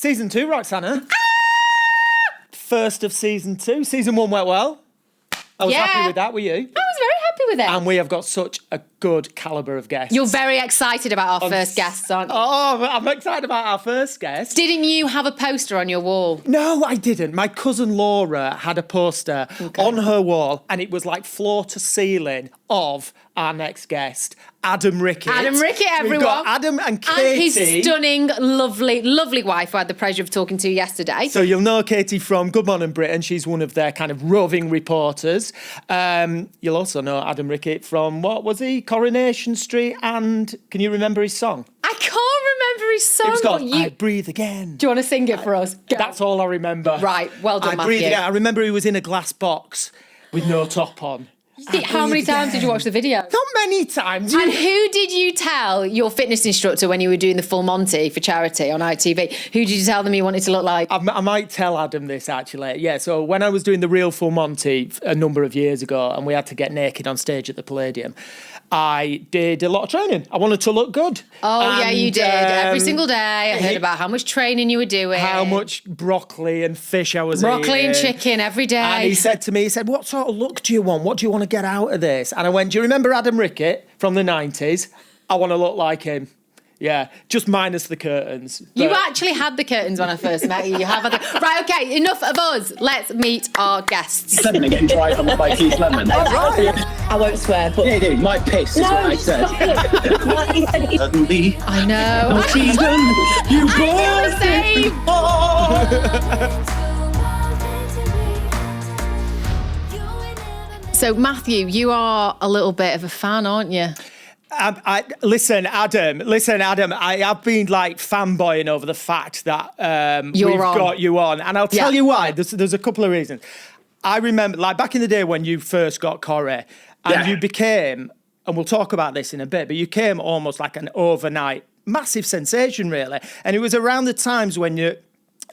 Season 2, Roxana. First of season 2. Season 1 went well. I was happy with that, were you? I was very happy with it. And we have got such a good calibre of guests. You're very excited about our first guests, aren't you? Oh, I'm excited about our first guest. Didn't you have a poster on your wall? No, I didn't. My cousin Laura had a poster on her wall, and it was like floor to ceiling of our next guest, Adam Rickitt. Adam Rickitt, everyone. We've got Adam and Katy. And his stunning, lovely, lovely wife who I had the pleasure of talking to yesterday. So you'll know Katy from Good Morning Britain. She's one of their kind of roving reporters. You'll also know Adam Rickitt from, what was he? Coronation Street, and can you remember his song? I can't remember his song. It was called I Breathe Again. Do you want to sing it for us? Go. That's all I remember. Right, well done, I Breathe Matthew. Again. I remember he was in a glass box with no top on. How many times did you watch the video? Not many times. And who did you tell your fitness instructor when you were doing the full Monty for charity on ITV? Who did you tell them you wanted to look like? I might tell Adam this, actually. Yeah, so when I was doing the real full Monty a number of years ago and we had to get naked on stage at the Palladium, I did a lot of training. I wanted to look good. Oh, yeah, you did. Every single day. I heard about how much training you were doing. How much broccoli and fish I was eating. Broccoli and chicken every day. And he said to me, what sort of look do you want? What do you want to get out of this? And I went, do you remember Adam Rickitt from the 90s? I want to look like him. Yeah, just minus the curtains. You actually had the curtains when I first met you. You have had the... Right, okay, enough of us. Let's meet our guests. Lemon getting dried on by Keith Lemon. I won't swear, but... Yeah, dude, my piss is what I said. Suddenly... I know. What she's done, you both So, Matthew, you are a little bit of a fan, aren't you? Listen, Adam, I have been like fanboying over the fact that we've got you on. And I'll tell you why. There's a couple of reasons. I remember, like, back in the day when you first got Corrie, and you became, and we'll talk about this in a bit, but you came almost like an overnight massive sensation, really. And it was around the times when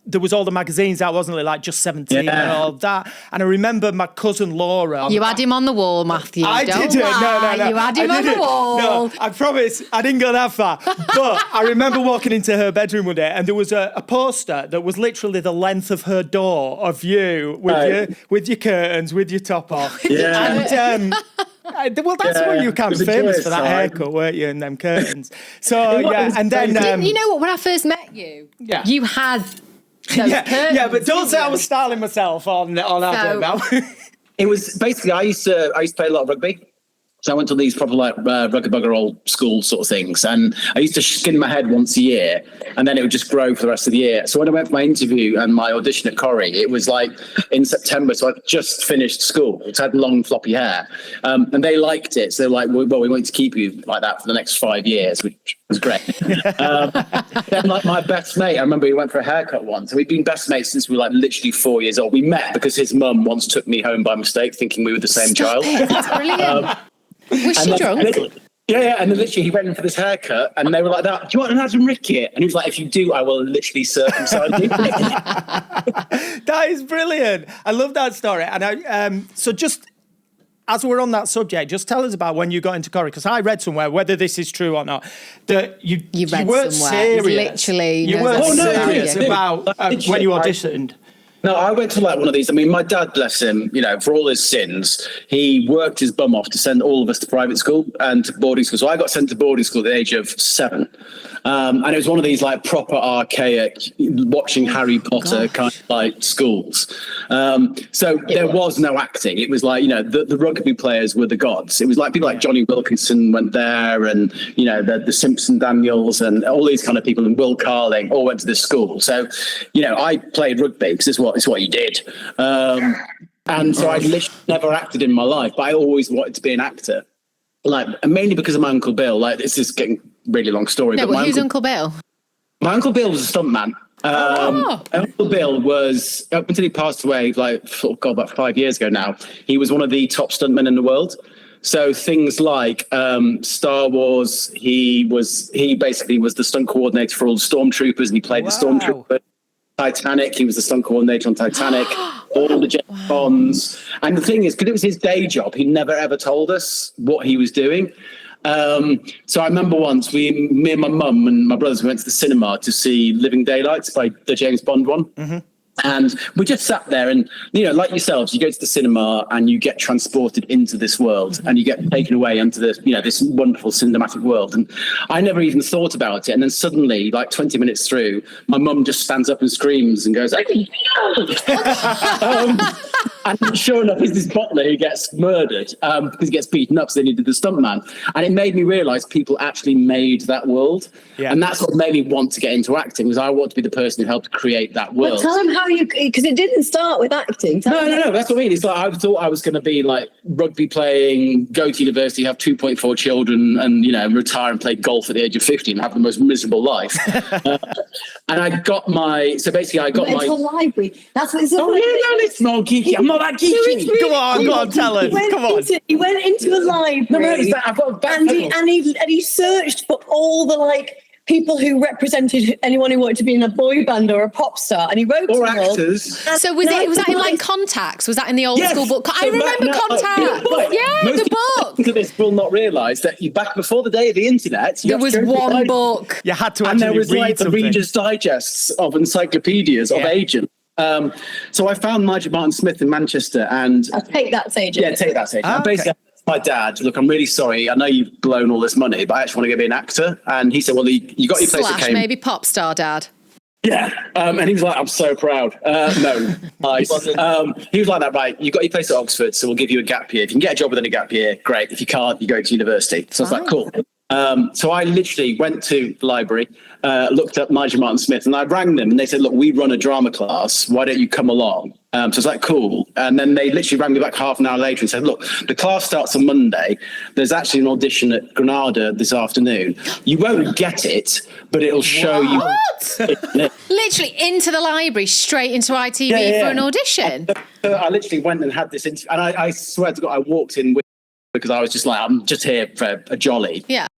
there was all the magazines out, wasn't it? Like Just 17 and all that. And I remember my cousin Laura. You had him on the wall, Matthew. I didn't. No. You had him on the wall. No, I promise I didn't go that far. But I remember walking into her bedroom one day and there was a poster that was literally the length of her door of you with your curtains, with your top off. Yeah. And, well, that's where you became famous for that haircut, weren't you, and them curtains. So, and then... you know what, when I first met you, you had... but don't say I was styling myself on Adam now. It was basically, I used to play a lot of rugby. So I went to these proper like rugby bugger old school sort of things. And I used to skin my head once a year and then it would just grow for the rest of the year. So when I went for my interview and my audition at Corrie, it was like in September. So I just finished school. I had long floppy hair and they liked it. So they're like, well, we want to keep you like that for the next 5 years, which was great. Then like my best mate, I remember we went for a haircut once. So we'd been best mates since we were like literally 4 years old. We met because his mum once took me home by mistake thinking we were the same child. That's brilliant. Was she drunk? Yeah, and then literally he went in for this haircut and they were like, "Do you want an Adam Rickitt?" And he was like, "If you do, I will literally circumcise you." That is brilliant. I love that story. And so just as we're on that subject, just tell us about when you got into Corrie, because I read somewhere, whether this is true or not, that you weren't serious. Literally, you weren't serious about when you auditioned. No, I went to like one of these. I mean, my dad, bless him, you know, for all his sins, he worked his bum off to send all of us to private school and to boarding school. So I got sent to boarding school at the age of 7. And it was one of these like proper archaic, watching Harry Potter kind of like schools. There was no acting. It was like, you know, the rugby players were the gods. It was like people like Johnny Wilkinson went there and, you know, the Simpson Daniels and all these kind of people and Will Carling all went to this school. So, you know, I played rugby because it's what you did. And so I literally never acted in my life, but I always wanted to be an actor. Like, and mainly because of my Uncle Bill. Like, this is getting really long story. No, but who's Uncle Bill? My Uncle Bill was a stuntman. Uncle Bill was, up until he passed away, like, about 5 years ago now, he was one of the top stuntmen in the world. So things like Star Wars, he basically was the stunt coordinator for all the stormtroopers, and he played the stormtrooper. Titanic, he was the stunt coordinator on Titanic, all the James Bonds. And the thing is, because it was his day job, he never ever told us what he was doing. So I remember once me and my mum and my brothers went to the cinema to see Living Daylights by the James Bond one. Mm-hmm. And we just sat there and, like yourselves, you go to the cinema and you get transported into this world and you get taken away into this, this wonderful cinematic world. And I never even thought about it. And then suddenly, like 20 minutes through, my mum just stands up and screams and goes, and sure enough, it's this butler who gets murdered because he gets beaten up, so they needed the stuntman. And it made me realise people actually made that world. Yeah. And that's what made me want to get into acting, was I want to be the person who helped create that world. But tell them how because it didn't start with acting. No, that's what I mean. It's like I thought I was going to be like rugby playing, go to university, have 2.4 children and, retire and play golf at the age of 50 and have the most miserable life. And I got my, so basically I got my... Into a library. That's what it's no, it's not geeky. I'm not that geeky. Go on, tell us. Come on. He went into a library. No, it's that I've got a back and he searched for all the people who represented anyone who wanted to be in a boy band or a pop star, and he wrote or to actors. So was that in Contacts? Was that in the old school book? I remember Contacts. The book. Most this will not realise that back before the day of the internet, there was one book. You had to actually and there was read the Reader's Digests of encyclopedias of agents. So I found Nigel Martin Smith in Manchester, and I'll take that sage. Yeah, take that sage. And basically, my dad, look, I'm really sorry. I know you've blown all this money, but I actually want to go be an actor. And he said, well, you got your place at Cambridge. Maybe pop star, Dad. Yeah. And he was like, I'm so proud. No, nice. He was like that, right, you got your place at Oxford, so we'll give you a gap year. If you can get a job within a gap year, great. If you can't, you go to university. So I was like, cool. So I literally went to the library, looked up Nigel Martin Smith, and I rang them and they said, look, we run a drama class. Why don't you come along? So I was like, cool. And then they literally rang me back half an hour later and said, look, the class starts on Monday. There's actually an audition at Granada this afternoon. You won't get it, but it'll show you. What? Literally into the library, straight into ITV for an audition. So I literally went and had this interview. And I swear to God, I walked in because I was just like, I'm just here for a jolly. Yeah.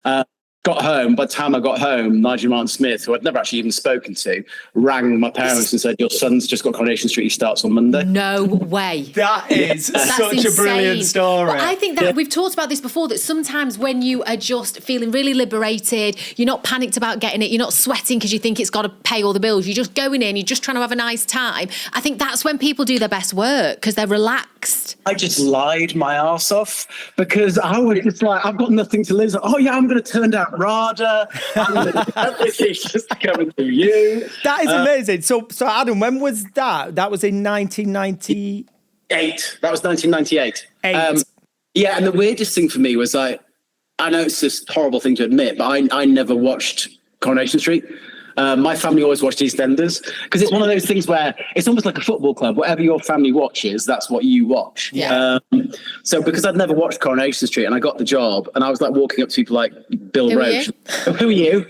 Got home. By the time I got home, Nigel Martin Smith, who I'd never actually even spoken to, rang my parents and said, your son's just got Coronation Street. He starts on Monday. No way. That is such insane. a brilliant story. But I think that we've talked about this before, that sometimes when you are just feeling really liberated, you're not panicked about getting it, you're not sweating because you think it's got to pay all the bills, you're just going in, you're just trying to have a nice time. I think that's when people do their best work, because they're relaxed. I just lied my arse off because I was just like, I've got nothing to lose. Oh yeah, I'm going to turn down RADA. Everything's just coming through you. That is amazing. So Adam, when was that? That was in 1998. That was 1998. Yeah, and the weirdest thing for me was I know it's this horrible thing to admit, but I never watched Coronation Street. My family always watched EastEnders because it's one of those things where it's almost like a football club. Whatever your family watches, that's what you watch. Yeah. So because I'd never watched Coronation Street and I got the job and I was like walking up to people like Bill Roach. Who are you?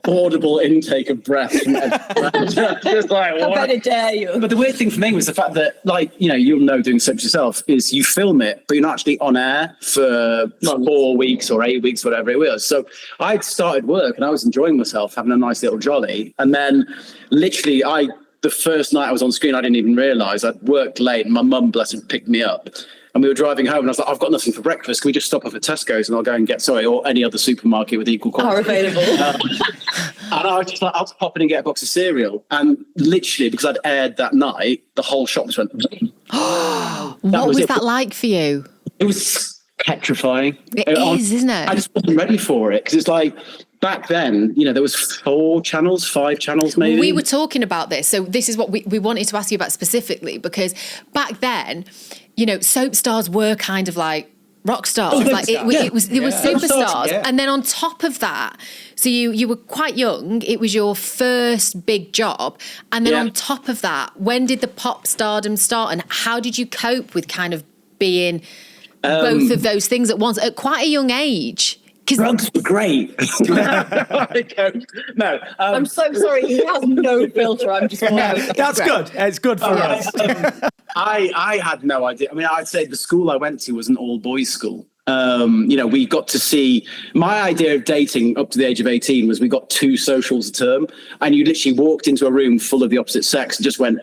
Audible intake of breath. Just like, what? How better dare you? But the weird thing for me was the fact that, like, you'll know doing soaps yourself, is you film it, but you're not actually on air for 4 weeks or 8 weeks, whatever it was. So I'd started work and I was enjoying myself, having a nice little jolly. And then literally the first night I was on screen, I didn't even realise I'd worked late and my mum, bless her, picked me up. And we were driving home and I was like, I've got nothing for breakfast. Can we just stop off at Tesco's and I'll go and get, or any other supermarket with equal quality. Are available. And I was just like, I'll just pop in and get a box of cereal. And literally, because I'd aired that night, the whole shop just went. What was that like for you? It was petrifying. It is, isn't it? I just wasn't ready for it because it's like, back then, there was 5 channels maybe. Well, we were talking about this. So this is what we wanted to ask you about specifically, because back then, soap stars were kind of like rock stars. They were superstars. Yeah. And then on top of that, so you were quite young. It was your first big job. And then on top of that, when did the pop stardom start? And how did you cope with kind of being both of those things at once at quite a young age? Drugs were great. No, I'm so sorry. He has no filter. I'm just. That's good. It's good for us. I had no idea. I mean, I'd say the school I went to was an all-boys school. We got to see. My idea of dating up to the age of 18 was we got 2 socials a term, and you literally walked into a room full of the opposite sex and just went,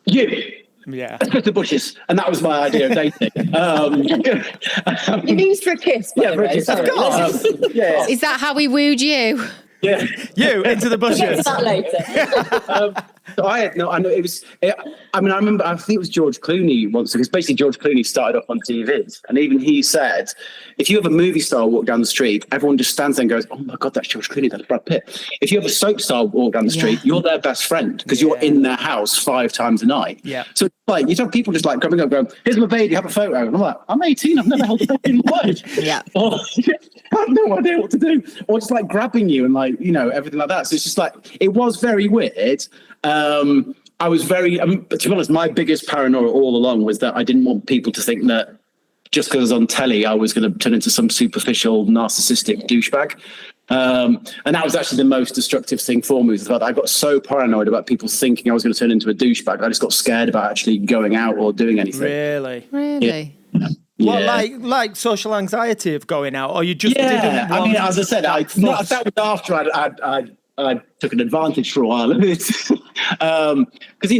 you. Yeah. Let's go to the bushes. And that was my idea of dating. You mean for a kiss, by the way? Of course. Yeah. Is that how we wooed you? Yeah. You into the bushes. Get to that later. So I know it was. I remember. I think it was George Clooney once, because basically George Clooney started off on TV, and even he said, if you have a movie star walk down the street, everyone just stands there and goes, "Oh my God, that's George Clooney, that's Brad Pitt." If you have a soap star walk down the street, you're their best friend because you're in their house 5 times a night. Yeah. So like you have people just like grabbing up, going, "Here's my baby, have a photo." And I'm like, "I'm 18, I've never held a baby in my life." Yeah. Or, I have no idea what to do, or just like grabbing you and like everything like that. So it's just like it was very weird. I was very, but to be honest, my biggest paranoia all along was that I didn't want people to think that just because I was on telly, I was going to turn into some superficial, narcissistic douchebag. And that was actually the most destructive thing for me. Was the fact that I got so paranoid about people thinking I was going to turn into a douchebag. I just got scared about actually going out or doing anything. Really? Yeah. Well, like social anxiety of going out, or you just didn't want... I mean, as I said, that was after I took an advantage for a while of it, because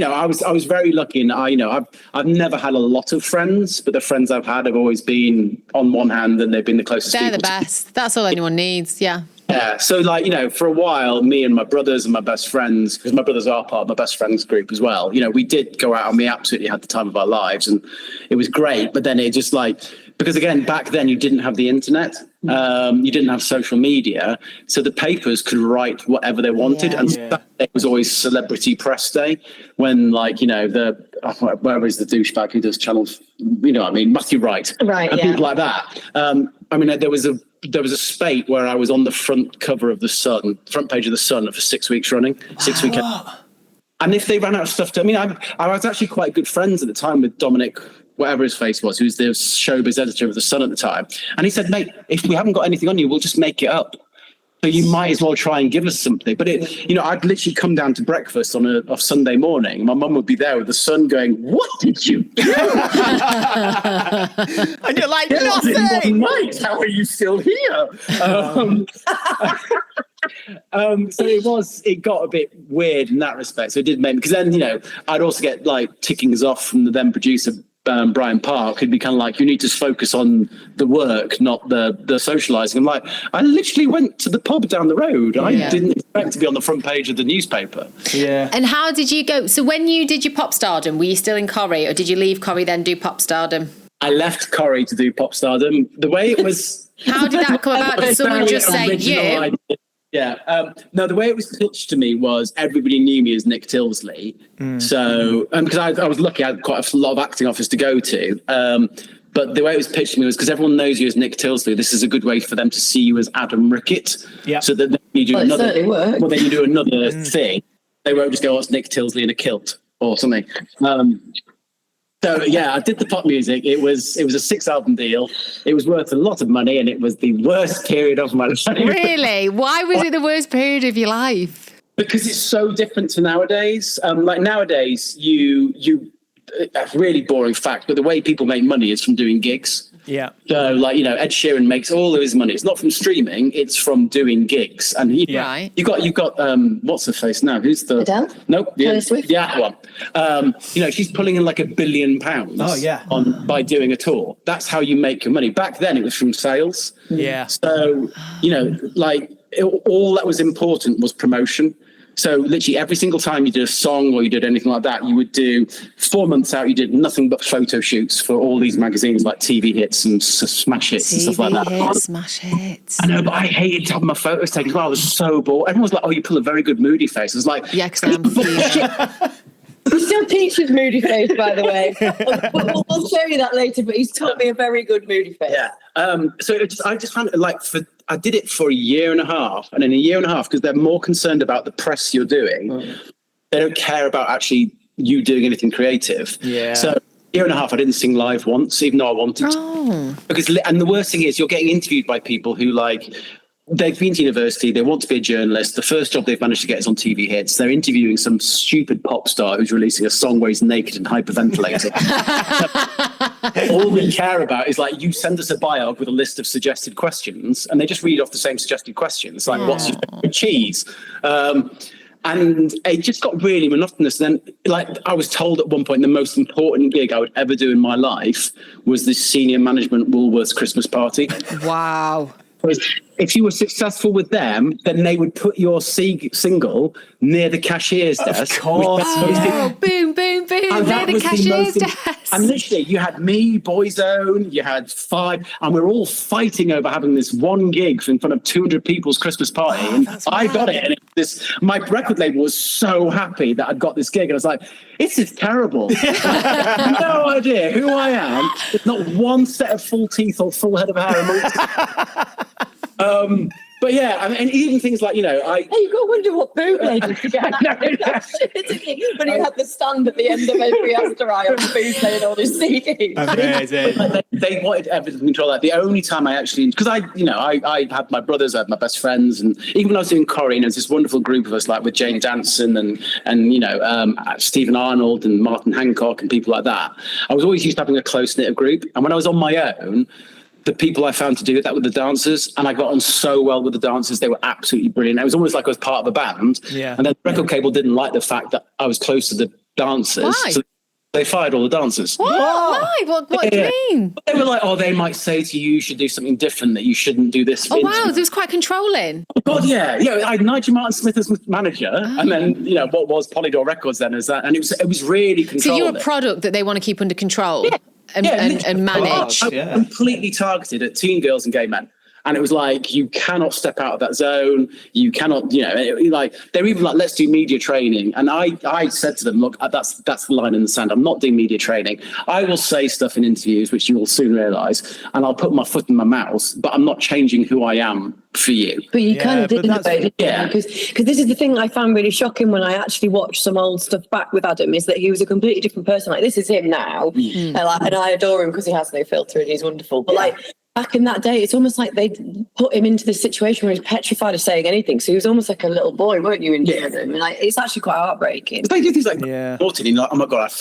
I was very lucky, and I've never had a lot of friends, but the friends I've had have always been on one hand, and they've been the closest. They're the best. That's all anyone needs. Yeah. Yeah. So for a while, me and my brothers and my best friends, because my brothers are part of my best friends group as well. We did go out and we absolutely had the time of our lives, and it was great. But then it just because again, back then you didn't have the internet, you didn't have social media, so the papers could write whatever they wanted, and Saturday was always Celebrity Press Day, when where is the douchebag who does channels? Matthew Wright, and people like that. There was a spate where I was on the front cover of the Sun, front page of the Sun for 6 weeks running, 6 weeks. And if they ran out of stuff I was actually quite good friends at the time with Dominic, whatever his face was, who's the showbiz editor of the Sun at the time. And he said, "Mate, if we haven't got anything on you, we'll just make it up. So you might as well try and give us something." But I'd literally come down to breakfast on a Sunday morning. My mum would be there with the Sun going, "What did you do?" And you're like, "Nothing. Mate, how are you still here?" So it got a bit weird in that respect. So it did make me, because then, I'd also get tickings off from the then producer, Brian Park, who'd be kind of like, "You need to focus on the work, not the socializing." I'm like, I literally went to the pub down the road. I didn't expect to be on the front page of the newspaper. Yeah. And how did you go? So when you did your pop stardom, were you still in Corrie, or did you leave Corrie then do pop stardom? I left Corrie to do pop stardom. The way it was... How did that come about? Did someone just say, you? Idea. Yeah. No, the way it was pitched to me was everybody knew me as Nick Tilsley. So, because I was lucky, I had quite a lot of acting offers to go to. But the way it was pitched to me was because everyone knows you as Nick Tilsley, this is a good way for them to see you as Adam Rickitt. Yeah. So that you do another. Well, then you do another thing. They won't just go, "Oh, it's Nick Tilsley in a kilt" or something. So yeah, I did the pop music. It was a 6-album deal. It was worth a lot of money, and it was the worst period of my life. Really? Why was it the worst period of your life? Because it's so different to nowadays. Nowadays, you a really boring fact, but the way people make money is from doing gigs. Yeah. So Ed Sheeran makes all of his money. It's not from streaming; it's from doing gigs. And you got what's her face now? Who's the Adele? Nope. Taylor Swift? Yeah, one. She's pulling in like £1 billion. Oh yeah. By doing a tour. That's how you make your money. Back then, it was from sales. Yeah. So all that was important was promotion. So literally every single time you did a song or you did anything like that, you would do 4 months out, you did nothing but photo shoots for all these magazines like TV Hits and Smash Hits and stuff like that. TV Hits, Smash Hits. I know, but I hated having my photos taken as well. I was so bored. Everyone was like, "Oh, you pull a very good moody face." I was like, yeah, because I'm He still teaches moody face, by the way. We'll show you that later, but he's taught me a very good moody face. Yeah. So I just found it I did it for a year and a half, and in a year and a half, because they're more concerned about the press you're doing, they don't care about actually you doing anything creative. Yeah. So a year and a half, I didn't sing live once, even though I wanted to. And the worst thing is you're getting interviewed by people who they've been to university, they want to be a journalist. The first job they've managed to get is on TV Hits. They're interviewing some stupid pop star who's releasing a song where he's naked and hyperventilating. All they care about is you send us a biog with a list of suggested questions, and they just read off the same suggested questions. What's your favorite cheese? And it just got really monotonous. And then, like, I was told at one point the most important gig I would ever do in my life was this senior management Woolworths Christmas party. Wow. If you were successful with them, then they would put your single near the cashier's desk. Of course. Boom, boom, boom, near the cashier's desk. And literally, you had me, Boyzone, you had 5, and we were all fighting over having this one gig in front of 200 people's Christmas party. And I got it. And my record label was so happy that I'd got this gig. And I was like, this is terrible. No idea who I am. There's not one set of full teeth or full head of hair amongst us. But yeah, I mean, and even things like, you know, Hey, you got to wonder what bootleggers you get when you had the stand at the end of every Astor Eye on the bootleg and all his CDs. Amazing. They wanted everything to control that. The only time I actually, because I had my brothers, I had my best friends, and even when I was doing Corrie, there's this wonderful group of us, like with Jane Danson and you know, Stephen Arnold and Martin Hancock and people like that. I was always used to having a close-knit group. And when I was on my own, the people I found to do that with the dancers, and I got on so well with the dancers. They were absolutely brilliant. It was almost like I was part of a band. Yeah. And then the record label didn't like the fact that I was close to the dancers. Why? So they fired all the dancers. What? Why? What do you mean? But they were like, they might say to you, you should do something different, that you shouldn't do this. Oh, wow. It was quite controlling. Oh, God, yeah. I had Nigel Martin Smith as manager, and then, you know, what was Polydor Records then as that. And it was really controlled. So you're a product that they want to keep under control. Yeah. And manage. Completely targeted at teen girls and gay men. And it was like, you cannot step out of that zone. You cannot, you know, like, they're even like, let's do media training. And I said to them, look, that's the line in the sand. I'm not doing media training. I will say stuff in interviews, which you will soon realise, and I'll put my foot in my mouth, but I'm not changing who I am for you. But you kind of did in a way, didn't you? Because this is the thing I found really shocking when I actually watched some old stuff back with Adam, is that he was a completely different person. Like, this is him now. And I adore him because he has no filter and he's wonderful. But like, back in that day, it's almost like they put him into this situation where he's petrified of saying anything. So he was almost like a little boy, weren't you, in him? And like, it's actually quite heartbreaking. They do things like Norton, like, oh my God,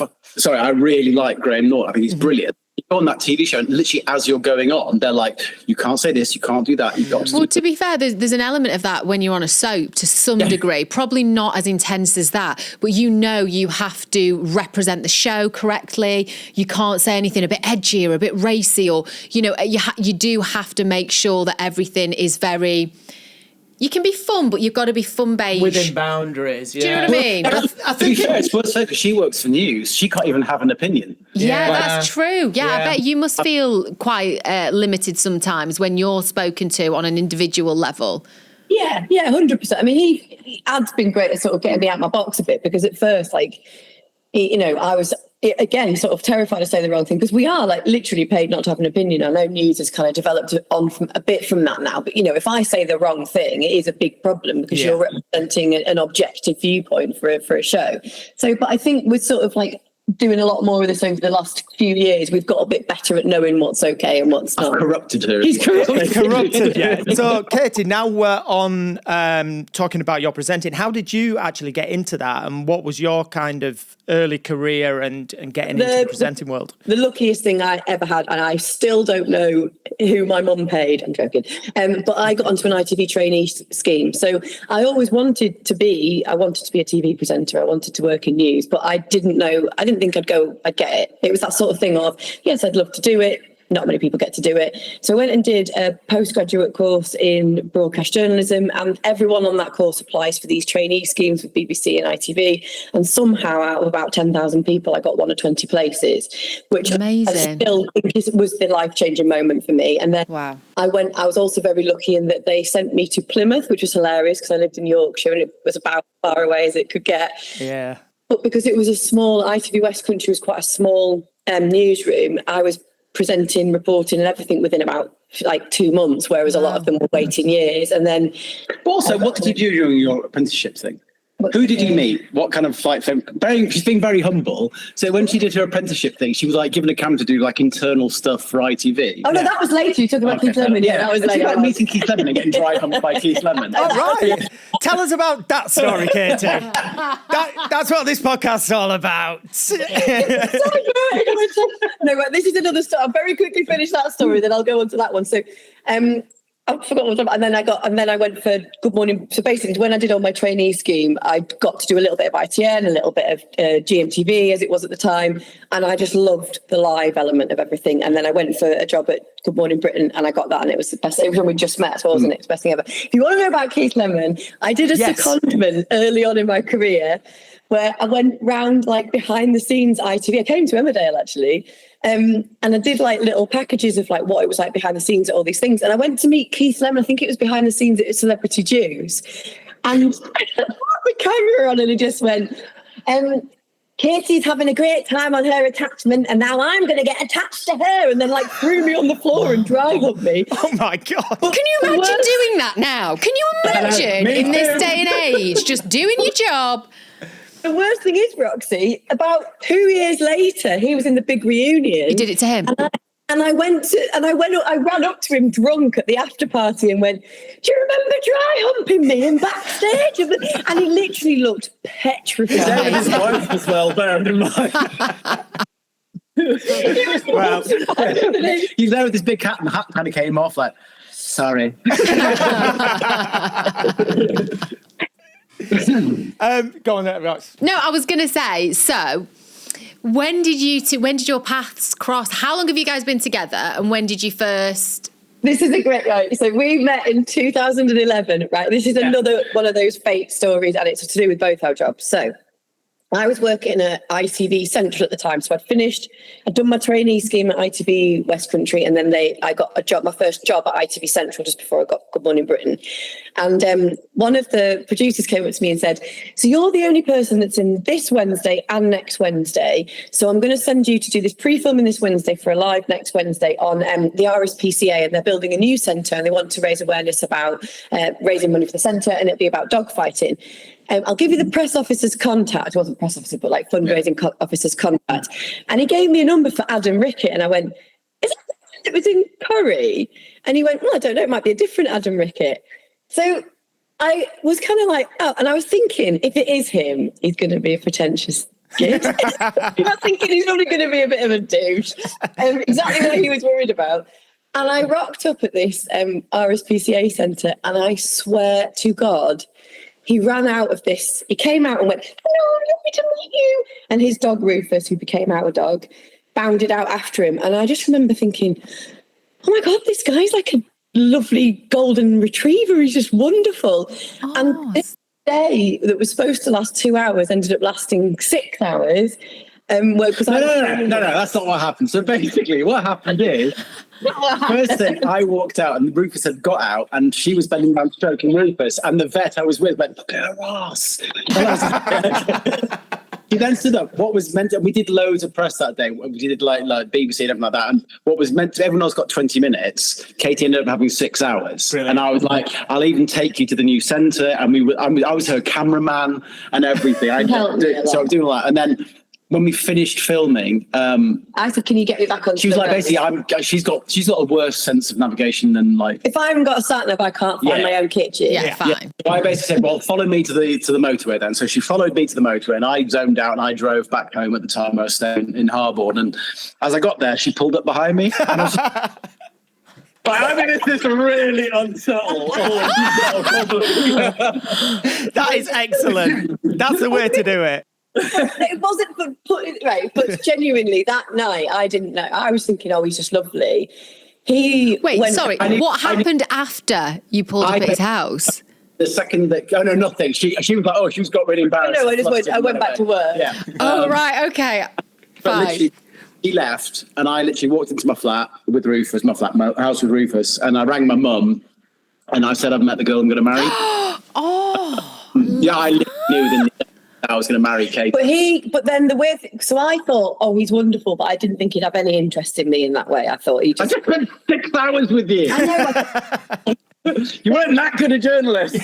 I really like Graham Norton. I think he's brilliant. You go on that TV show, and literally as you're going on, they're like, you can't say this, you can't do that. You've got to to be fair, there's an element of that when you're on a soap to some degree, probably not as intense as that, but you know you have to represent the show correctly. You can't say anything a bit edgy or a bit racy, or, you know, you do have to make sure that everything is very... You can be fun, but you've got to be fun beige. Within boundaries, Do you know what I mean? I think it's worth saying, because she works for news. She can't even have an opinion. Yeah, that's true. Yeah, I bet you must feel quite limited sometimes when you're spoken to on an individual level. Yeah, 100%. I mean, Ad's been great at sort of getting me out of my box a bit, because at first, like, you know, I was, again, sort of terrified to say the wrong thing, because we are like literally paid not to have an opinion. I know news has kind of developed on from a bit from that now, but, you know, if I say the wrong thing, it is a big problem, because you're representing an objective viewpoint for a show. So, but I think with sort of like doing a lot more of this over the last few years, we've got a bit better at knowing what's okay and what's not. I've corrupted her. He's corrupted. Yeah. So, Katy, now we're on talking about your presenting. How did you actually get into that, and what was your kind of early career and getting into the presenting world? The luckiest thing I ever had, and I still don't know who my mum paid, I'm joking, but I got onto an ITV trainee scheme. So I always wanted to be a TV presenter. I wanted to work in news, but I didn't think I'd get it. It was that sort of thing of, yes, I'd love to do it. Not many people get to do it. So I went and did a postgraduate course in broadcast journalism, and everyone on that course applies for these trainee schemes with BBC and ITV. And somehow out of about 10,000 people, I got 1 or 20 places, which amazing. I still think was the life-changing moment for me. And then I was also very lucky in that they sent me to Plymouth, which was hilarious because I lived in Yorkshire and it was about as far away as it could get. Yeah. But because it was a small, ITV West Country was quite a small newsroom, I was presenting, reporting and everything within about like 2 months, whereas a lot of them were waiting years. And then... Also, what did you do during your apprenticeship thing? Who did you meet? What kind of like thing? She's being very humble. So when she did her apprenticeship thing, she was like given a camera to do like internal stuff for ITV. Oh no, that was later. You talked about Keith Lemon. Yeah, that was later. Like meeting Keith Lemon and getting dry humped by Keith Lemon. Oh, right. Tell us about that story, Katy. That's what this podcast is all about. No, but this is another story. I'll very quickly finish that story, then I'll go on to that one. So I forgot what. And then I went for Good Morning. So basically, when I did all my trainee scheme, I got to do a little bit of ITN, a little bit of GMTV as it was at the time, and I just loved the live element of everything. And then I went for a job at Good Morning Britain, and I got that, and it was the best. It was when we just met, so wasn't it? It was the best thing ever. If you want to know about Keith Lemon, I did a secondment early on in my career, where I went round like behind the scenes ITV. I came to Emmerdale actually. And I did like little packages of like what it was like behind the scenes at all these things. And I went to meet Keith Lemon. I think it was behind the scenes at Celebrity Jews. And I put the camera on and he just went, Katie's having a great time on her attachment and now I'm going to get attached to her. And then like threw me on the floor and dry humped me. Oh my God. Can you imagine doing that now? Can you imagine in this day and age, just doing your job? The worst thing is, Roxy, about 2 years later, he was in the big reunion. You did it to him. And I ran up to him drunk at the after party and went, do you remember dry humping me in backstage? And he literally looked petrified. His wife as well, bear in mind. Well, he's there with this big hat and the hat kind of came off like, sorry. Go on there, Rox. No, I was going to say, so when did your paths cross? How long have you guys been together and when did you first? This is a great, right? So we met in 2011, right? This is another one of those fate stories and it's to do with both our jobs. So I was working at ITV Central at the time. So I'd done my trainee scheme at ITV West Country and then I got my first job at ITV Central just before I got Good Morning Britain. And one of the producers came up to me and said, so you're the only person that's in this Wednesday and next Wednesday. So I'm going to send you to do this pre-filming this Wednesday for a live next Wednesday on the RSPCA, and they're building a new centre and they want to raise awareness about raising money for the centre, and it'll be about dog fighting. I'll give you the press officer's contact. It wasn't press officer, but like fundraising officer's contact. And he gave me a number for Adam Rickitt. And I went, is that it was in Corrie? And he went, well, I don't know. It might be a different Adam Rickitt. So I was kind of like, oh, and I was thinking, if it is him, he's going to be a pretentious kid. I was thinking he's probably going to be a bit of a douche. Exactly what he was worried about. And I rocked up at this RSPCA centre, and I swear to God, he ran out of this. He came out and went, hello, lovely to meet you. And his dog, Rufus, who became our dog, bounded out after him. And I just remember thinking, oh my God, this guy's like a lovely golden retriever. He's just wonderful. Oh. And this day that was supposed to last 2 hours ended up lasting 6 hours. No, that's not what happened. So basically what happened is, first thing, I walked out and Rufus had got out and she was bending down stroking Rufus, and the vet I was with went, look at her ass. He then stood up. What was meant to, we did loads of press that day. We did like BBC and everything like that. And what was meant to, everyone else got 20 minutes. Katie ended up having 6 hours. Brilliant. And I was like, I'll even take you to the new centre. And I was her cameraman and everything. So I was doing all that. And then when we finished filming, I said, "Can you get me back on?" She was like, basically, she's got a worse sense of navigation than like. If I haven't got a sat nav, I can't find my own kitchen. Yeah, fine. Yeah. So I basically said, "Well, follow me to the motorway then." So she followed me to the motorway, and I zoned out and I drove back home at the time I was staying in Harborne. And as I got there, she pulled up behind me. And I was But I mean, this is really unsubtle. That is excellent. That's the way to do it. It wasn't right, but genuinely that night I didn't know. I was thinking, oh, he's just lovely. What happened after you pulled up at his house? The second that, nothing. She was like, she was got really embarrassed. I went back to work. Yeah. Oh right, okay. Fine. He left, and I literally walked into my flat with Rufus, my house with Rufus, and I rang my mum, and I said, I've met the girl I'm going to marry. Yeah, I knew within I was going to marry Kate. But then the weird thing, so I thought, oh, he's wonderful, but I didn't think he'd have any interest in me in that way. I thought I just spent 6 hours with you. I know. You weren't that good a journalist.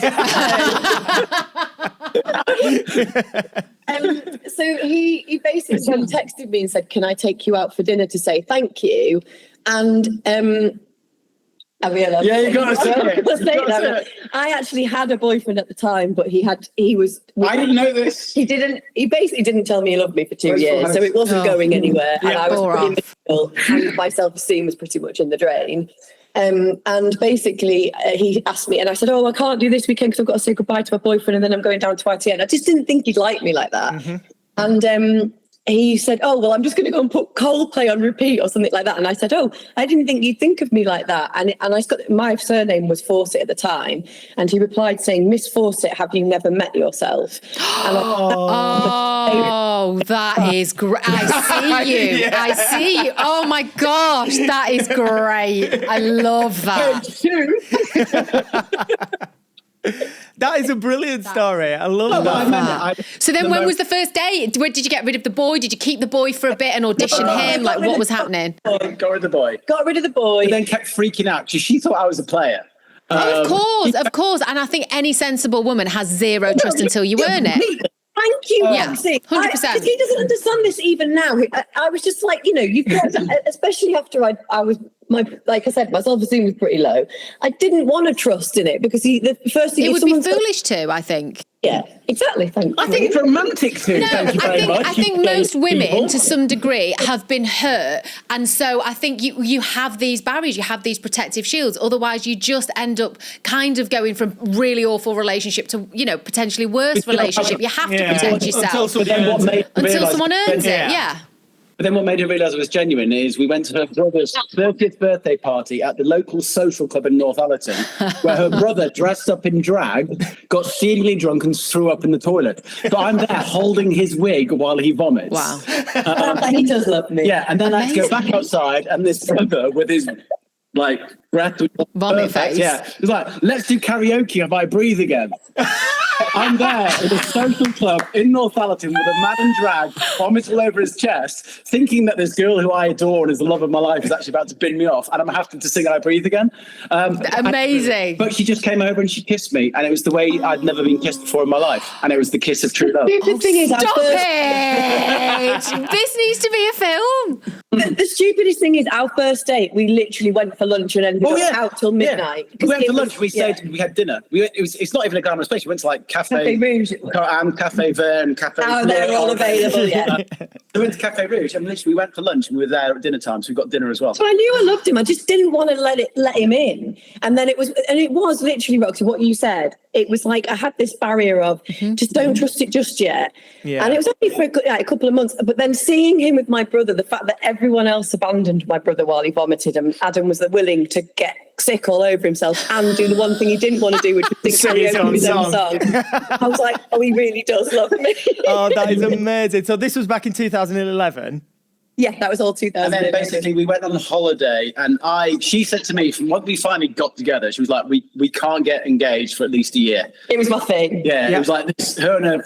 So he basically texted me and said, can I take you out for dinner to say thank you? And I realised. Yeah, you got to say it. I actually had a boyfriend at the time, but he was. I didn't know this. He basically didn't tell me he loved me for 2 years, so it wasn't going anywhere. Yeah, and I was pretty miserable, and my self-esteem was pretty much in the drain. And basically he asked me, and I said, oh, I can't do this weekend because I've got to say goodbye to my boyfriend and then I'm going down to ITN. I just didn't think he'd like me like that. Mm-hmm. And he said, oh, well, I'm just going to go and put Coldplay on repeat or something like that. And I said, oh, I didn't think you'd think of me like that. And my surname was Fawcett at the time. And he replied saying, Miss Fawcett, have you never met yourself? And that is great. I see you. Yeah. I see you. Oh my gosh, that is great. I love that. That is a brilliant story. I love that. So then when was the first date? Did you get rid of the boy? Did you keep the boy for a bit and audition him? Like, what was happening? Got rid of the boy. Got rid of the boy. But then kept freaking out because she thought I was a player. Of course. And I think any sensible woman has zero trust until you earn it. Thank you, Roxy. 100%. He doesn't understand this even now. I was just like, you've got, especially after I was, like I said, my self-esteem was pretty low. I didn't want to trust in it because the first thing... It would be foolish to, I think. Yeah, exactly. Thank you. I think it's romantic too. No, thank you very much. I think most women, to some degree, have been hurt, and so I think you have these barriers, you have these protective shields. Otherwise, you just end up kind of going from really awful relationship to potentially worse relationship. You have to protect yourself until someone earns it. Yeah. But then what made her realise it was genuine is we went to her brother's 30th birthday party at the local social club in Northallerton, where her brother, dressed up in drag, got exceedingly drunk and threw up in the toilet. But I'm there holding his wig while he vomits. Wow. He does love me. Yeah, and then I had to go back outside, and this brother with his breath vomit face. Yeah, it was like, let's do karaoke if I breathe again. I'm there in a social club in Northallerton with a man in drag, vomit all over his chest, thinking that this girl who I adore and is the love of my life is actually about to bin me off, and I'm having to sing I Breathe again. Amazing. But she just came over and she kissed me, and it was the way I'd never been kissed before in my life, and it was the kiss of true love. The thing is, stop it! This needs to be a film. The stupidest thing is, our first date, we literally went for lunch and ended up out till midnight. We went for lunch. We stayed. We had dinner. It's not even a glamorous place. We went to Cafe Rouge and Cafe Vert, Cafe. Oh, they're all available. Yeah. We went to Cafe Rouge, and literally we went for lunch, and we were there at dinner time, so we got dinner as well. So I knew I loved him. I just didn't want to let him in. And then it was literally, Roxy, what you said. It was like I had this barrier of just don't trust it just yet. Yeah. And it was only for a couple of months. But then seeing him with my brother, the fact that everyone else abandoned my brother while he vomited, and Adam was willing to get sick all over himself and do the one thing he didn't want to do, which was sing karaoke his own song. I was like, oh, he really does love me. Oh, that is amazing. So this was back in 2011. Yeah, that was all 2000. And then basically we went on holiday, and she said to me, from when we finally got together, she was like, we can't get engaged for at least a year. It was my thing. Yeah. It was like this, her and her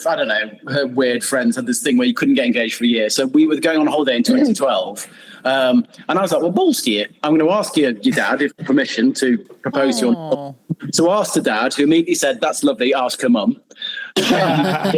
weird friends had this thing where you couldn't get engaged for a year. So we were going on holiday in 2012. And I was like, well, balls to you. I'm going to ask your dad if permission to propose to you. So I asked the dad, who immediately said, that's lovely, ask her mum. Yeah. So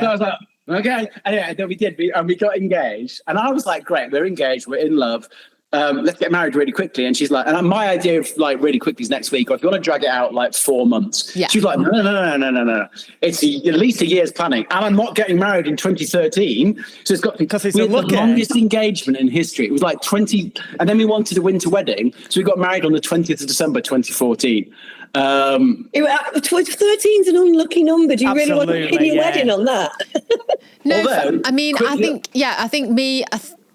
I was like, okay. Anyway, then we did. We got engaged. And I was like, great, we're engaged, we're in love. Let's get married really quickly. And she's like, and my idea of really quickly is next week, or if you want to drag it out 4 months. Yeah. She's like, no. It's at least a year's planning. And I'm not getting married in 2013. So it's got because it's the longest engagement in history. It was 20, and then we wanted a winter wedding. So we got married on the 20th of December, 2014. 13's an unlucky number. Do you really want to pin your wedding on that? No, I think me.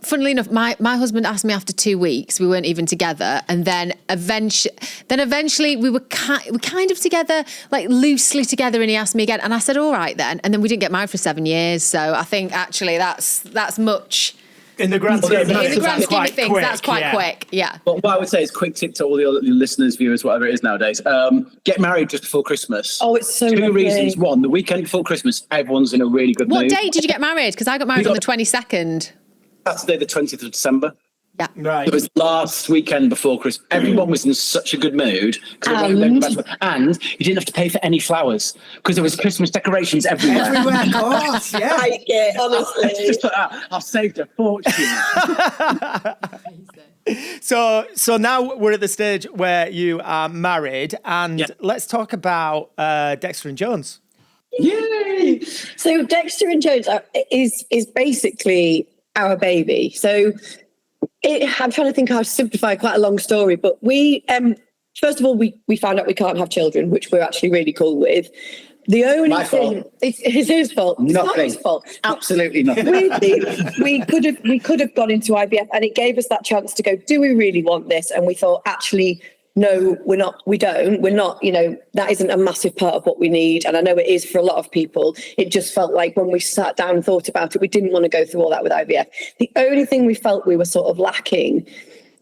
Funnily enough, my husband asked me after 2 weeks. We weren't even together, and then eventually we were kind of together, loosely together. And he asked me again, and I said, "All right then." And then we didn't get married for 7 years. So I think actually that's much. In the grand scheme of things, that's quite quick. Yeah. But what I would say is, quick tip to all your listeners, viewers, whatever it is nowadays. Get married just before Christmas. Oh, it's so 2 reasons. One, the weekend before Christmas, everyone's in a really good mood. What date did you get married? Because I got married on the 22nd. Saturday, the 20th of December. Yeah. Right. It was last weekend before Christmas. Everyone was in such a good mood. And you didn't have to pay for any flowers because there was Christmas decorations everywhere. Everywhere, of course. Yeah. Honestly. Just like that. I've saved a fortune. So now we're at the stage where you are married, and let's talk about Dexter and Jones. Yay! So Dexter and Jones is basically our baby. So I'm trying to think how to simplify quite a long story, but we, first of all, we found out we can't have children, which we're actually really cool with. The only thing, it's his fault. It's not his fault. Absolutely nothing. we could have gone into IVF, and it gave us that chance to go, do we really want this? And we thought, actually, no, we're not, that isn't a massive part of what we need. And I know it is for a lot of people. It just felt like when we sat down and thought about it, we didn't want to go through all that with IVF. The only thing we felt we were sort of lacking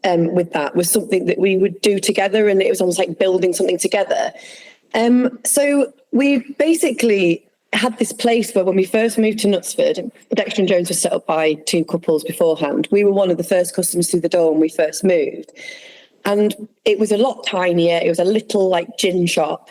with that was something that we would do together, and it was almost like building something together. So we basically had this place where when we first moved to Knutsford, Dexter and Jones was set up by two couples beforehand. We were one of the first customers through the door when we first moved. And it was a lot tinier. It was a little like gin shop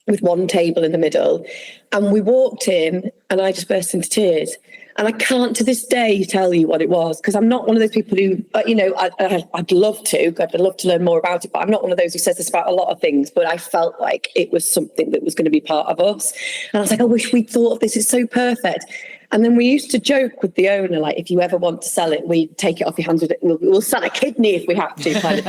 with one table in the middle. And we walked in and I just burst into tears. And I can't to this day tell you what it was, because I'm not one of those people who, I'd love to learn more about it, but I'm not one of those who says this about a lot of things, but I felt like it was something that was going to be part of us. And I was like, I wish we'd thought of this. It's so perfect. And then we used to joke with the owner, like, if you ever want to sell it, we take it off your hands with it. We'll sell a kidney if we have to. Kind of.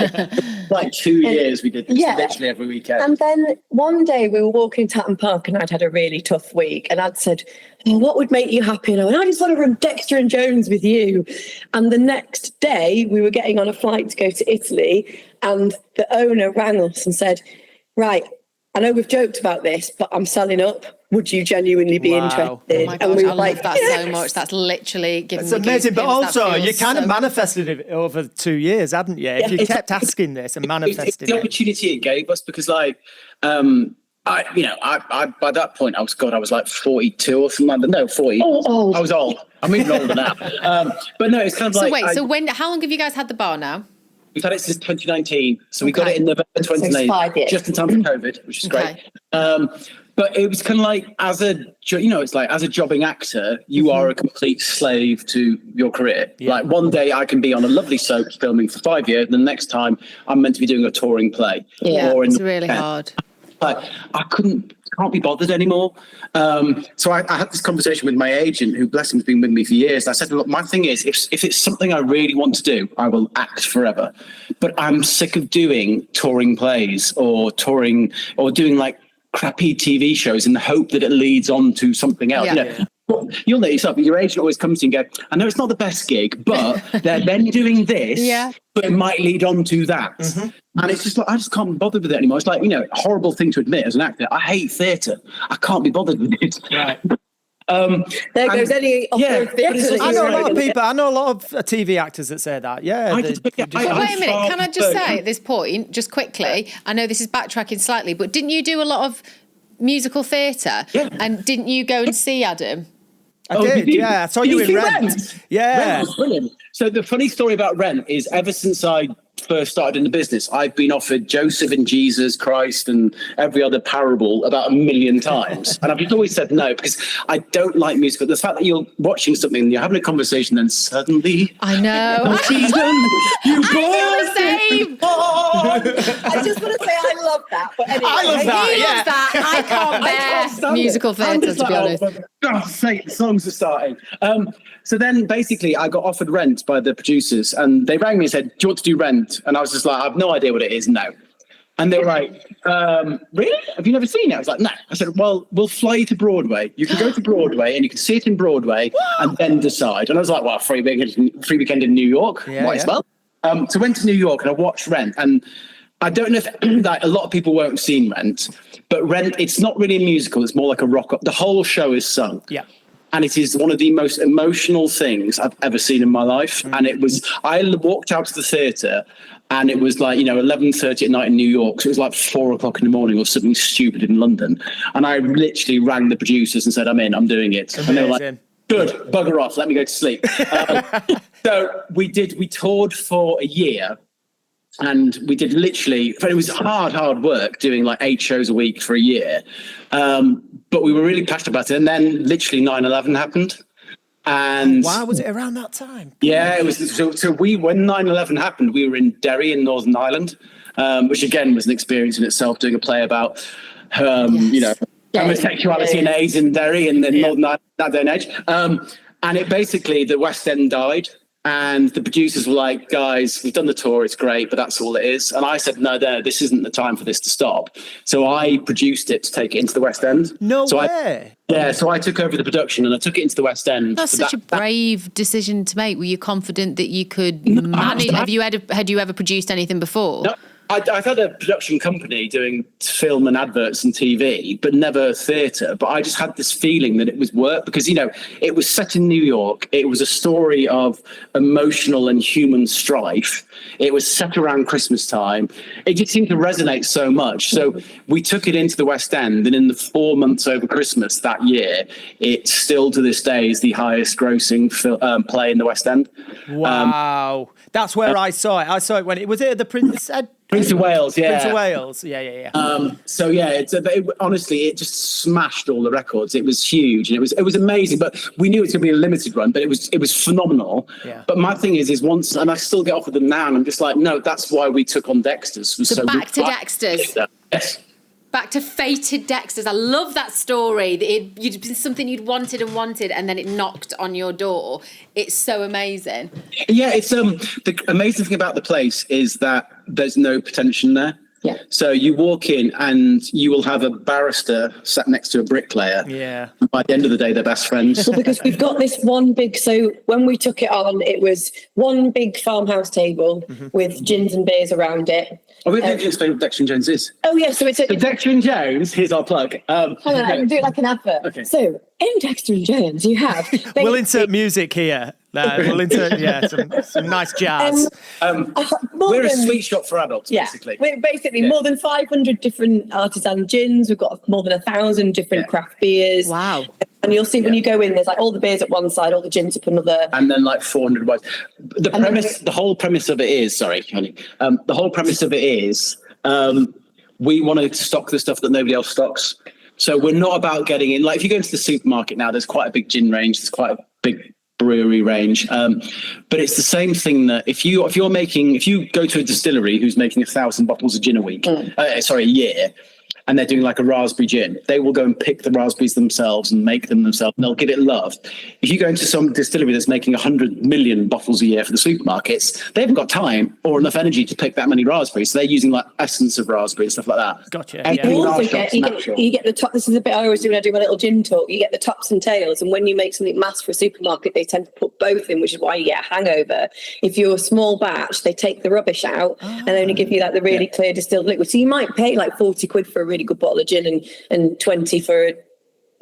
Like 2 years we did this literally every weekend. And then one day we were walking in Tatton Park and I'd had a really tough week. And I'd said, what would make you happy? And I just want to run Dexter and Jones with you. And the next day we were getting on a flight to go to Italy. And the owner rang us and said, right, I know we've joked about this, but I'm selling up. Would you genuinely be interested? Oh my God, I love that so much. That's literally giving me amazing. But also, you kind of manifested it over 2 years, hadn't you? If you kept asking this and manifesting it's the opportunity it gave us, because like, I by that point I was like 42 or something like that. No, 40. Oh. I was old. I'm even older now. But no, it's kind of like. So how long have you guys had the bar now? We've had it since 2019, so we got it in November 2019, just in time for COVID, which is great. But it was kind of like, as a jobbing actor, you are a complete slave to your career. Yeah. Like one day I can be on a lovely soap filming for 5 years, and the next time I'm meant to be doing a touring play. Yeah, it's really hard. Like I can't be bothered anymore. So I had this conversation with my agent, who, bless him, has been with me for years. And I said, look, my thing is, if it's something I really want to do, I will act forever. But I'm sick of doing touring plays or doing like crappy TV shows in the hope that it leads on to something else. Yeah. You'll know yourself, your agent always comes to you and goes, I know it's not the best gig, but they're then doing this, but it might lead on to that. Mm-hmm. And it's just like, I just can't be bothered with it anymore. It's like, a horrible thing to admit as an actor. I hate theatre. I can't be bothered with it. Right. There goes any theatre. I know a lot of people. I know a lot of TV actors that say that. Yeah. Wait a minute. Can I just say at this point, just quickly? I know this is backtracking slightly, but didn't you do a lot of musical theatre? Yeah. And didn't you go and see Adam? I did. Yeah. I saw you in Rent. Yeah. Rent was brilliant. So the funny story about Rent is, ever since I first started in the business, I've been offered Joseph and Jesus Christ and every other parable about 1 million times. And I've just always said no, because I don't like musical. The fact that you're watching something and you're having a conversation, then suddenly... I know. I just want to say I love that. But anyway, I love that. He loves that. I can't bear musical theatre, to be honest. For God's sake, the songs are starting. So then basically I got offered Rent by the producers, and they rang me and said, do you want to do Rent? And I was just like, I have no idea what it is. No. And they were like, really? Have you never seen it? I was like, no. I said, well, we'll fly you to Broadway. You can go to Broadway and you can see it in Broadway and then decide. And I was like, well, free weekend in New York. Might as well. So I went to New York and I watched Rent. And I don't know if like, a lot of people won't have seen Rent, but Rent, it's not really a musical. It's more like a rock. The whole show is sung. Yeah. And it is one of the most emotional things I've ever seen in my life. Mm-hmm. And it was, I walked out of the theatre and it was like, 11:30 at night in New York. So it was like 4 o'clock in the morning or something stupid in London. And I literally rang the producers and said, I'm in, I'm doing it. Amazing. And they were like, good, bugger off, let me go to sleep. So we toured for a year. And we did literally, but it was hard work doing like 8 shows a week for a year. But we were really passionate about it. And then literally 9/11 happened. And why was it around that time? Yeah, it was. So when 9/11 happened, we were in Derry in Northern Ireland, which again was an experience in itself, doing a play about, homosexuality and AIDS in Derry and then Northern Ireland, that day and age. And it basically, the West End died. And the producers were like, guys, we've done the tour, it's great, but that's all it is. And I said, no, this isn't the time for this to stop. So I produced it to take it into the West End. No way. So I took over the production and I took it into the West End. That's such a brave decision to make. Were you confident that you could manage? Had you ever produced anything before? No. I'd had a production company doing film and adverts and TV, but never theatre. But I just had this feeling that it was work because, it was set in New York. It was a story of emotional and human strife. It was set around Christmas time. It just seemed to resonate so much. So we took it into the West End, and in the 4 months over Christmas that year, it still to this day is the highest grossing play in the West End. Wow. That's where I saw it. I saw it when it was at the Prince of Wales, yeah. Prince of Wales, yeah. Honestly, it just smashed all the records. It was huge, and it was amazing. But we knew it was going to be a limited run. But it was phenomenal. Yeah. But my thing is once, and I still get off with them now, and I'm just like, no, that's why we took on Dexter's. So back to Dexter's. Yes. Back to fated Dexter's. I love that story. You'd been something you'd wanted, and then it knocked on your door. It's so amazing. Yeah, it's the amazing thing about the place is that there's no pretension there. Yeah. So you walk in and you will have a barrister sat next to a bricklayer. Yeah. And by the end of the day, they're best friends. Well, because we've got this one big, so when we took it on, it was one big farmhouse table with gins and beers around it. Oh, we didn't explain what Dexter and Jones is. Oh, yeah, so it's Dexter and Jones, here's our plug. Hold on, I can do it like an advert. Okay. So, in Dexter and Jones, you have... We'll insert music here. We'll insert, some nice jazz. We're a sweet shop for adults, basically. We're basically more than 500 different artisan gins. We've got more than 1,000 different craft beers. Wow. And you'll see when you go in, there's like all the beers at one side, all the gins up another. And then like 400 wines. The whole premise of it is, sorry, honey. The whole premise of it is we want to stock the stuff that nobody else stocks. So we're not about getting in. Like if you go into the supermarket now, there's quite a big gin range. There's quite a big brewery range. But it's the same thing that if you go to a distillery who's making 1,000 bottles of gin a year, and they're doing like a raspberry gin, they will go and pick the raspberries themselves and make them themselves, and they'll give it love. If you go into some distillery that's making 100 million bottles a year for the supermarkets, they haven't got time or enough energy to pick that many raspberries. So they're using like essence of raspberry, stuff like that. Gotcha. You also you get the top. This is the bit I always do when I do my little gin talk. You get the tops and tails, and when you make something mass for a supermarket, they tend to put both in, which is why you get a hangover. If you're a small batch, they take the rubbish out and only give you like the really clear distilled liquid. So you might pay like 40 quid for a really good bottle of gin and 20 for a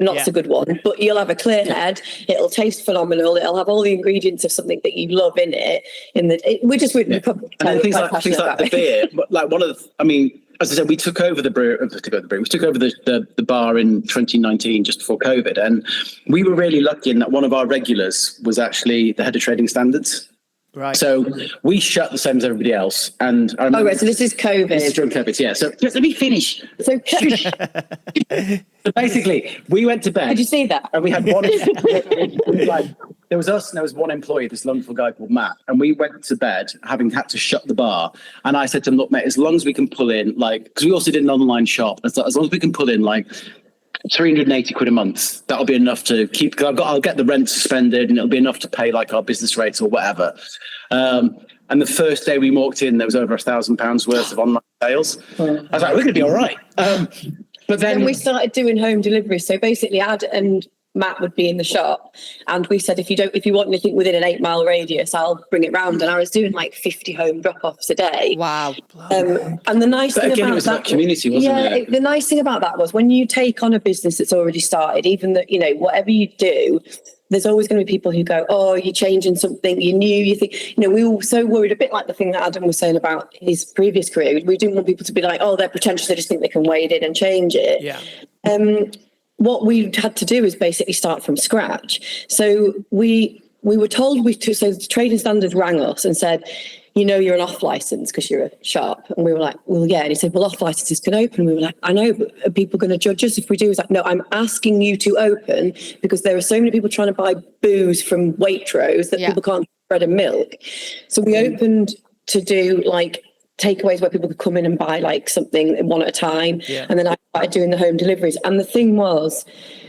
not so good one, but you'll have a clear head. It'll taste phenomenal. It'll have all the ingredients of something that you love in it. We're just really and things like the beer, like one of the, as I said, we took over the brewery. We took over the bar in 2019, just before COVID, and we were really lucky in that one of our regulars was actually the head of trading standards. Right. So we shut the same as everybody else. And I remember, so this is COVID. This is during COVID, yeah. So just let me finish. So basically, we went to bed. Did you see that? And we had one. There was us and there was one employee, this wonderful guy called Matt. And we went to bed having had to shut the bar. And I said to him, look, mate, as long as we can pull in, because we also did an online shop, as long as we can pull in 380 quid a month, that'll be enough to keep, because I'll get the rent suspended and it'll be enough to pay our business rates or whatever. And the first day we walked in, there was over £1,000 worth of online sales. I was like, we're going to be all right. But then we started doing home delivery. So basically Ad and Matt would be in the shop, and we said, if you want anything within an 8-mile radius, I'll bring it round. And I was doing 50 home drop-offs a day. Wow. And the nice thing about it was that community, wasn't it? The nice thing about that was when you take on a business that's already started, even that, whatever you do, there's always going to be people who go, oh, you're changing something, you're new, you think, we were so worried, a bit like the thing that Adam was saying about his previous career. We didn't want people to be like, oh, they're pretentious, they just think they can wade in and change it. Yeah. What we had to do is basically start from scratch. So we were told so the trading standards rang us and said, you're an off license because you're a shop. And we were like, well, yeah. And he said, well, off licenses can open. We were like, I know, but are people going to judge us if we do? He's like, no, I'm asking you to open because there are so many people trying to buy booze from Waitrose that people can't get bread and milk. So we opened to do takeaways where people could come in and buy something one at a time. Yeah. And then I started doing the home deliveries. And the thing was,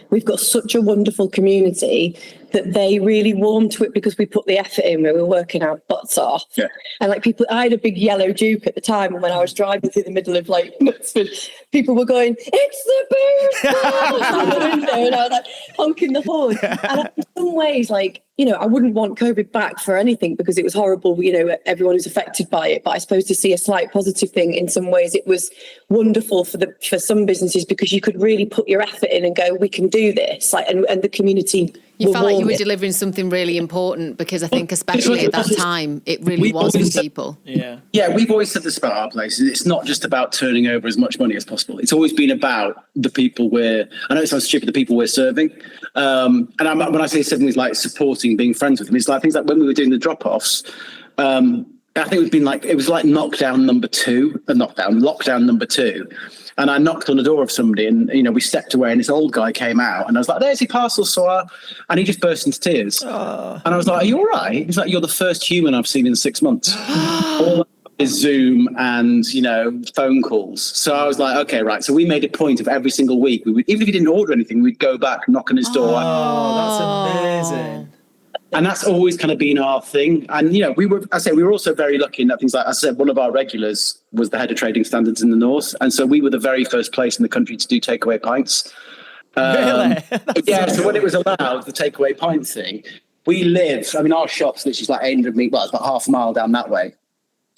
we've got such a wonderful community that they really warm to it because we put the effort in where we're working our butts off. Yeah. And like people, I had a big yellow Duke at the time, and when I was driving through the middle of like Knutsford, people were going, "It's the booth!" out the window, and I was like honking the horn. And in some ways, like, you know, I wouldn't want COVID back for anything because it was horrible, you know, everyone who's affected by it. But I suppose to see a slight positive thing in some ways, it was wonderful for some businesses because you could really put your effort in and go, we can do this. Like, and the community. You felt like you were delivering something really important because I think especially at that time, it really was for people. Yeah, we've always said this about our place. It's not just about turning over as much money as possible. It's always been about the people I know it sounds stupid, the people we're serving. And when I say serving, it's like supporting, being friends with them. It's like things like when we were doing the drop-offs, I think it was like lockdown number two. And I knocked on the door of somebody and, you know, we stepped away and this old guy came out and I was like, "There's your parcel, sir." And he just burst into tears. And I was like, "Are you all right?" He's like, "You're the first human I've seen in 6 months." All is Zoom and, you know, phone calls. So I was like, okay, right. So we made a point of every single week. We would, even if he didn't order anything, we'd go back, knock on his door. Oh, that's amazing. And that's always kind of been our thing. And, you know, we were also very lucky in that things like I said, one of our regulars was the head of trading standards in the North. And so we were the very first place in the country to do takeaway pints. Really? Yeah. So when it was allowed, the takeaway pint thing, our shop's literally like 800 meters, well, it's about half a mile down that way.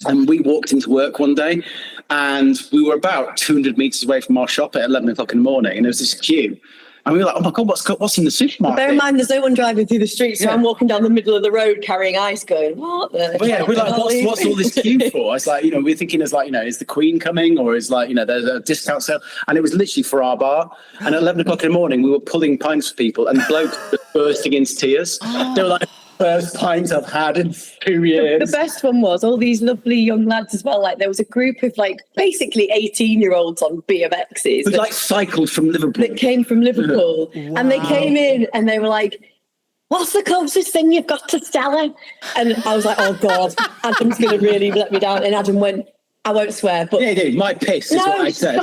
And we walked into work one day and we were about 200 meters away from our shop at 11 o'clock in the morning. And there was this queue. And we were like, "Oh my God, what's in the supermarket?" Bear in mind, there's no one driving through the street, so I'm walking down the middle of the road carrying ice, going, "What the?" But yeah, we're like, what's all this queue for? It's like, you know, we're thinking as like, you know, is the Queen coming, or is like, you know, there's a discount sale, and it was literally for our bar. And at 11 o'clock in the morning, we were pulling pints for people, and blokes were bursting into tears. They were like, "First pint I've had in 2 years." The best one was all these lovely young lads as well. Like there was a group of like basically 18-year-olds on BMXs We like cycled from Liverpool. that came from Liverpool, and they came in and they were like, "What's the closest thing you've got to Stella?" And I was like, "Oh God, Adam's going to really let me down." And Adam went, "I won't swear, but..." Yeah, dude, my piss is what I said.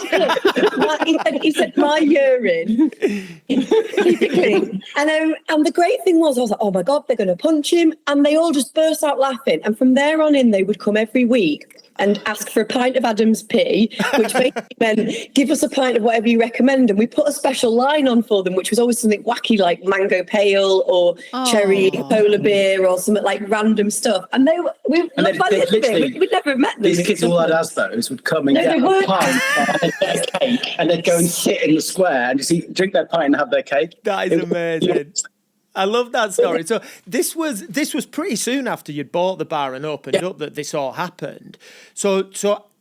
He said, "My urine." Basically. And the great thing was, I was like, "Oh my God, they're going to punch him." And they all just burst out laughing. And from there on in, they would come every week and ask for a pint of Adam's pee, which basically meant give us a pint of whatever you recommend. And we put a special line on for them, which was always something wacky like mango pale or cherry polar beer or something like random stuff. And we'd never have met them. These kids all had Asbos would come and get a pint and get a cake, and they'd go and sit in the square and just drink their pint and have their cake. That is amazing. I love that story. So this was pretty soon after you'd bought the bar and opened up that this all happened. So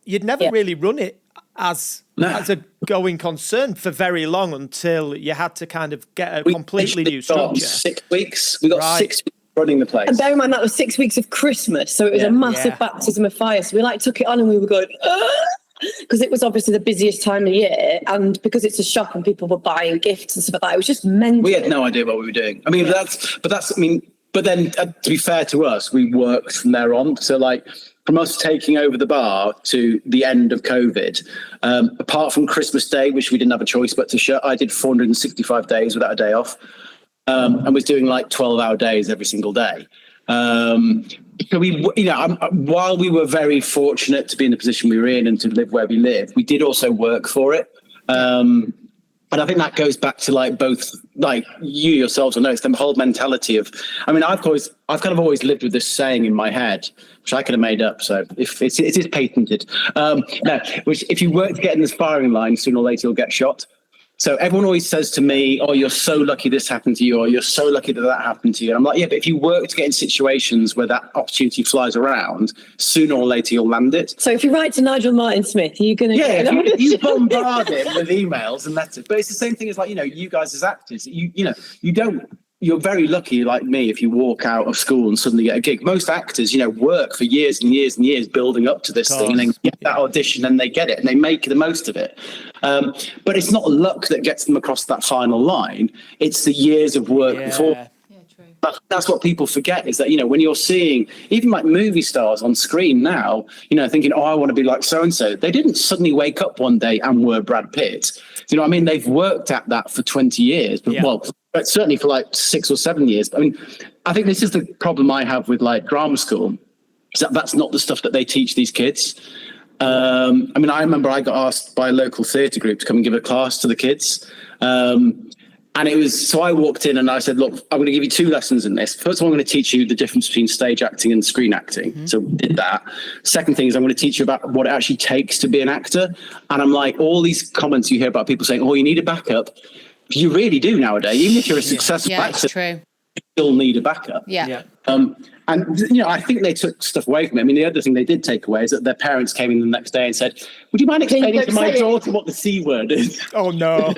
you'd never really run it as a going concern for very long until you had to kind of get a completely new structure. 6 weeks. We got 6 weeks running the place. And bear in mind that was 6 weeks of Christmas, so it was a massive baptism of fire. So we took it on and we were going, because it was obviously the busiest time of year, and because it's a shop and people were buying gifts and stuff like that, it was just mental. We had no idea what we were doing. I mean, but then to be fair to us, we worked from there on. So like from us taking over the bar to the end of COVID, apart from Christmas Day, which we didn't have a choice but to shut, I did 465 days without a day off, and was doing like 12-hour days every single day. So we, you know, while we were very fortunate to be in the position we were in and to live where we live, we did also work for it. And I think that goes back to like both, like you yourselves will know, it's the whole mentality of, I mean, I've kind of always lived with this saying in my head, which I could have made up. So if it is patented, which if you work to get in the firing line, sooner or later you'll get shot. So everyone always says to me, "Oh, you're so lucky this happened to you," or "You're so lucky that happened to you." And I'm like, yeah, but if you work to get in situations where that opportunity flies around, sooner or later you'll land it. So if you write to Nigel Martin Smith, are you going to... Yeah, if you bombard him with emails and letters. But it's the same thing as like, you know, you guys as actors, you're very lucky, like me, if you walk out of school and suddenly get a gig. Most actors, you know, work for years and years and years building up to this thing, and then get that audition and they get it and they make the most of it. But it's not luck that gets them across that final line. It's the years of work before. Yeah, true. That's what people forget, is that, you know, when you're seeing even like movie stars on screen now, you know, thinking, "Oh, I want to be like so-and-so." They didn't suddenly wake up one day and were Brad Pitt. you know what I mean? They've worked at that for 20 years, but certainly for like 6 or 7 years. I mean, I think this is the problem I have with like drama school, is that that's not the stuff that they teach these kids. I mean, I remember I got asked by a local theatre group to come and give a class to the kids. And it was, so I walked in and I said, look, I'm going to give you 2 lessons in this. First of all, I'm going to teach you the difference between stage acting and screen acting. Mm-hmm. So we did that. Second thing is I'm going to teach you about what it actually takes to be an actor. And I'm like, all these comments you hear about people saying, oh, you need a backup. You really do nowadays. Even if you're a successful actor, true. You still need a backup. Yeah. And, you know, I think they took stuff away from it. I mean, the other thing they did take away is that their parents came in the next day and said, would you mind explaining to my daughter what the C word is? Oh, no.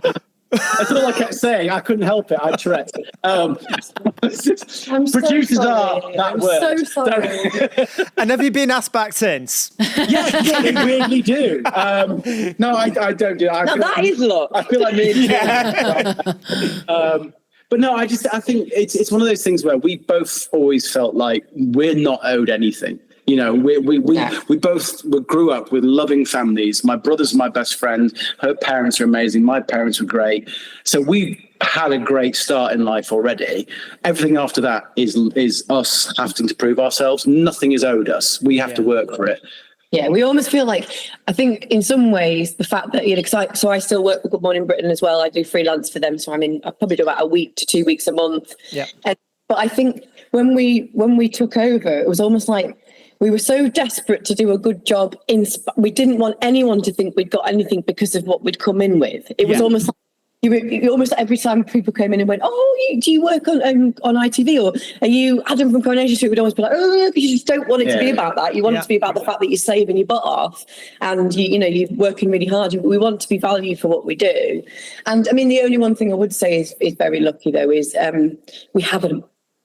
That's all I kept saying. I couldn't help it. I had Tourette's. Producers are that I'm word. so sorry. And have you been asked back since? Yeah, they weirdly do. No, I don't do that. That is luck. I feel like me. But no, I think it's one of those things where we both always felt like we're not owed anything. You know, we both grew up with loving families. My brother's my best friend. Her parents are amazing. My parents were great. So we had a great start in life already. Everything after that is us having to prove ourselves. Nothing is owed us. We have to work for it. Yeah, we almost feel like, I think in some ways, the fact that, you know, because I still work for Good Morning Britain as well. I do freelance for them. So I probably do about a week to 2 weeks a month. Yeah. But I think when we took over, it was almost like, we were so desperate to do a good job. We didn't want anyone to think we'd got anything because of what we'd come in with. It was almost like you almost every time people came in and went, oh, do you work on ITV, or are you Adam from Coronation Street? We'd always be like, oh, because you just don't want it to be about that. You want it to be about the fact that you're saving your butt off and you're working really hard. We want to be valued for what we do. And I mean, the only one thing I would say is very lucky though is we have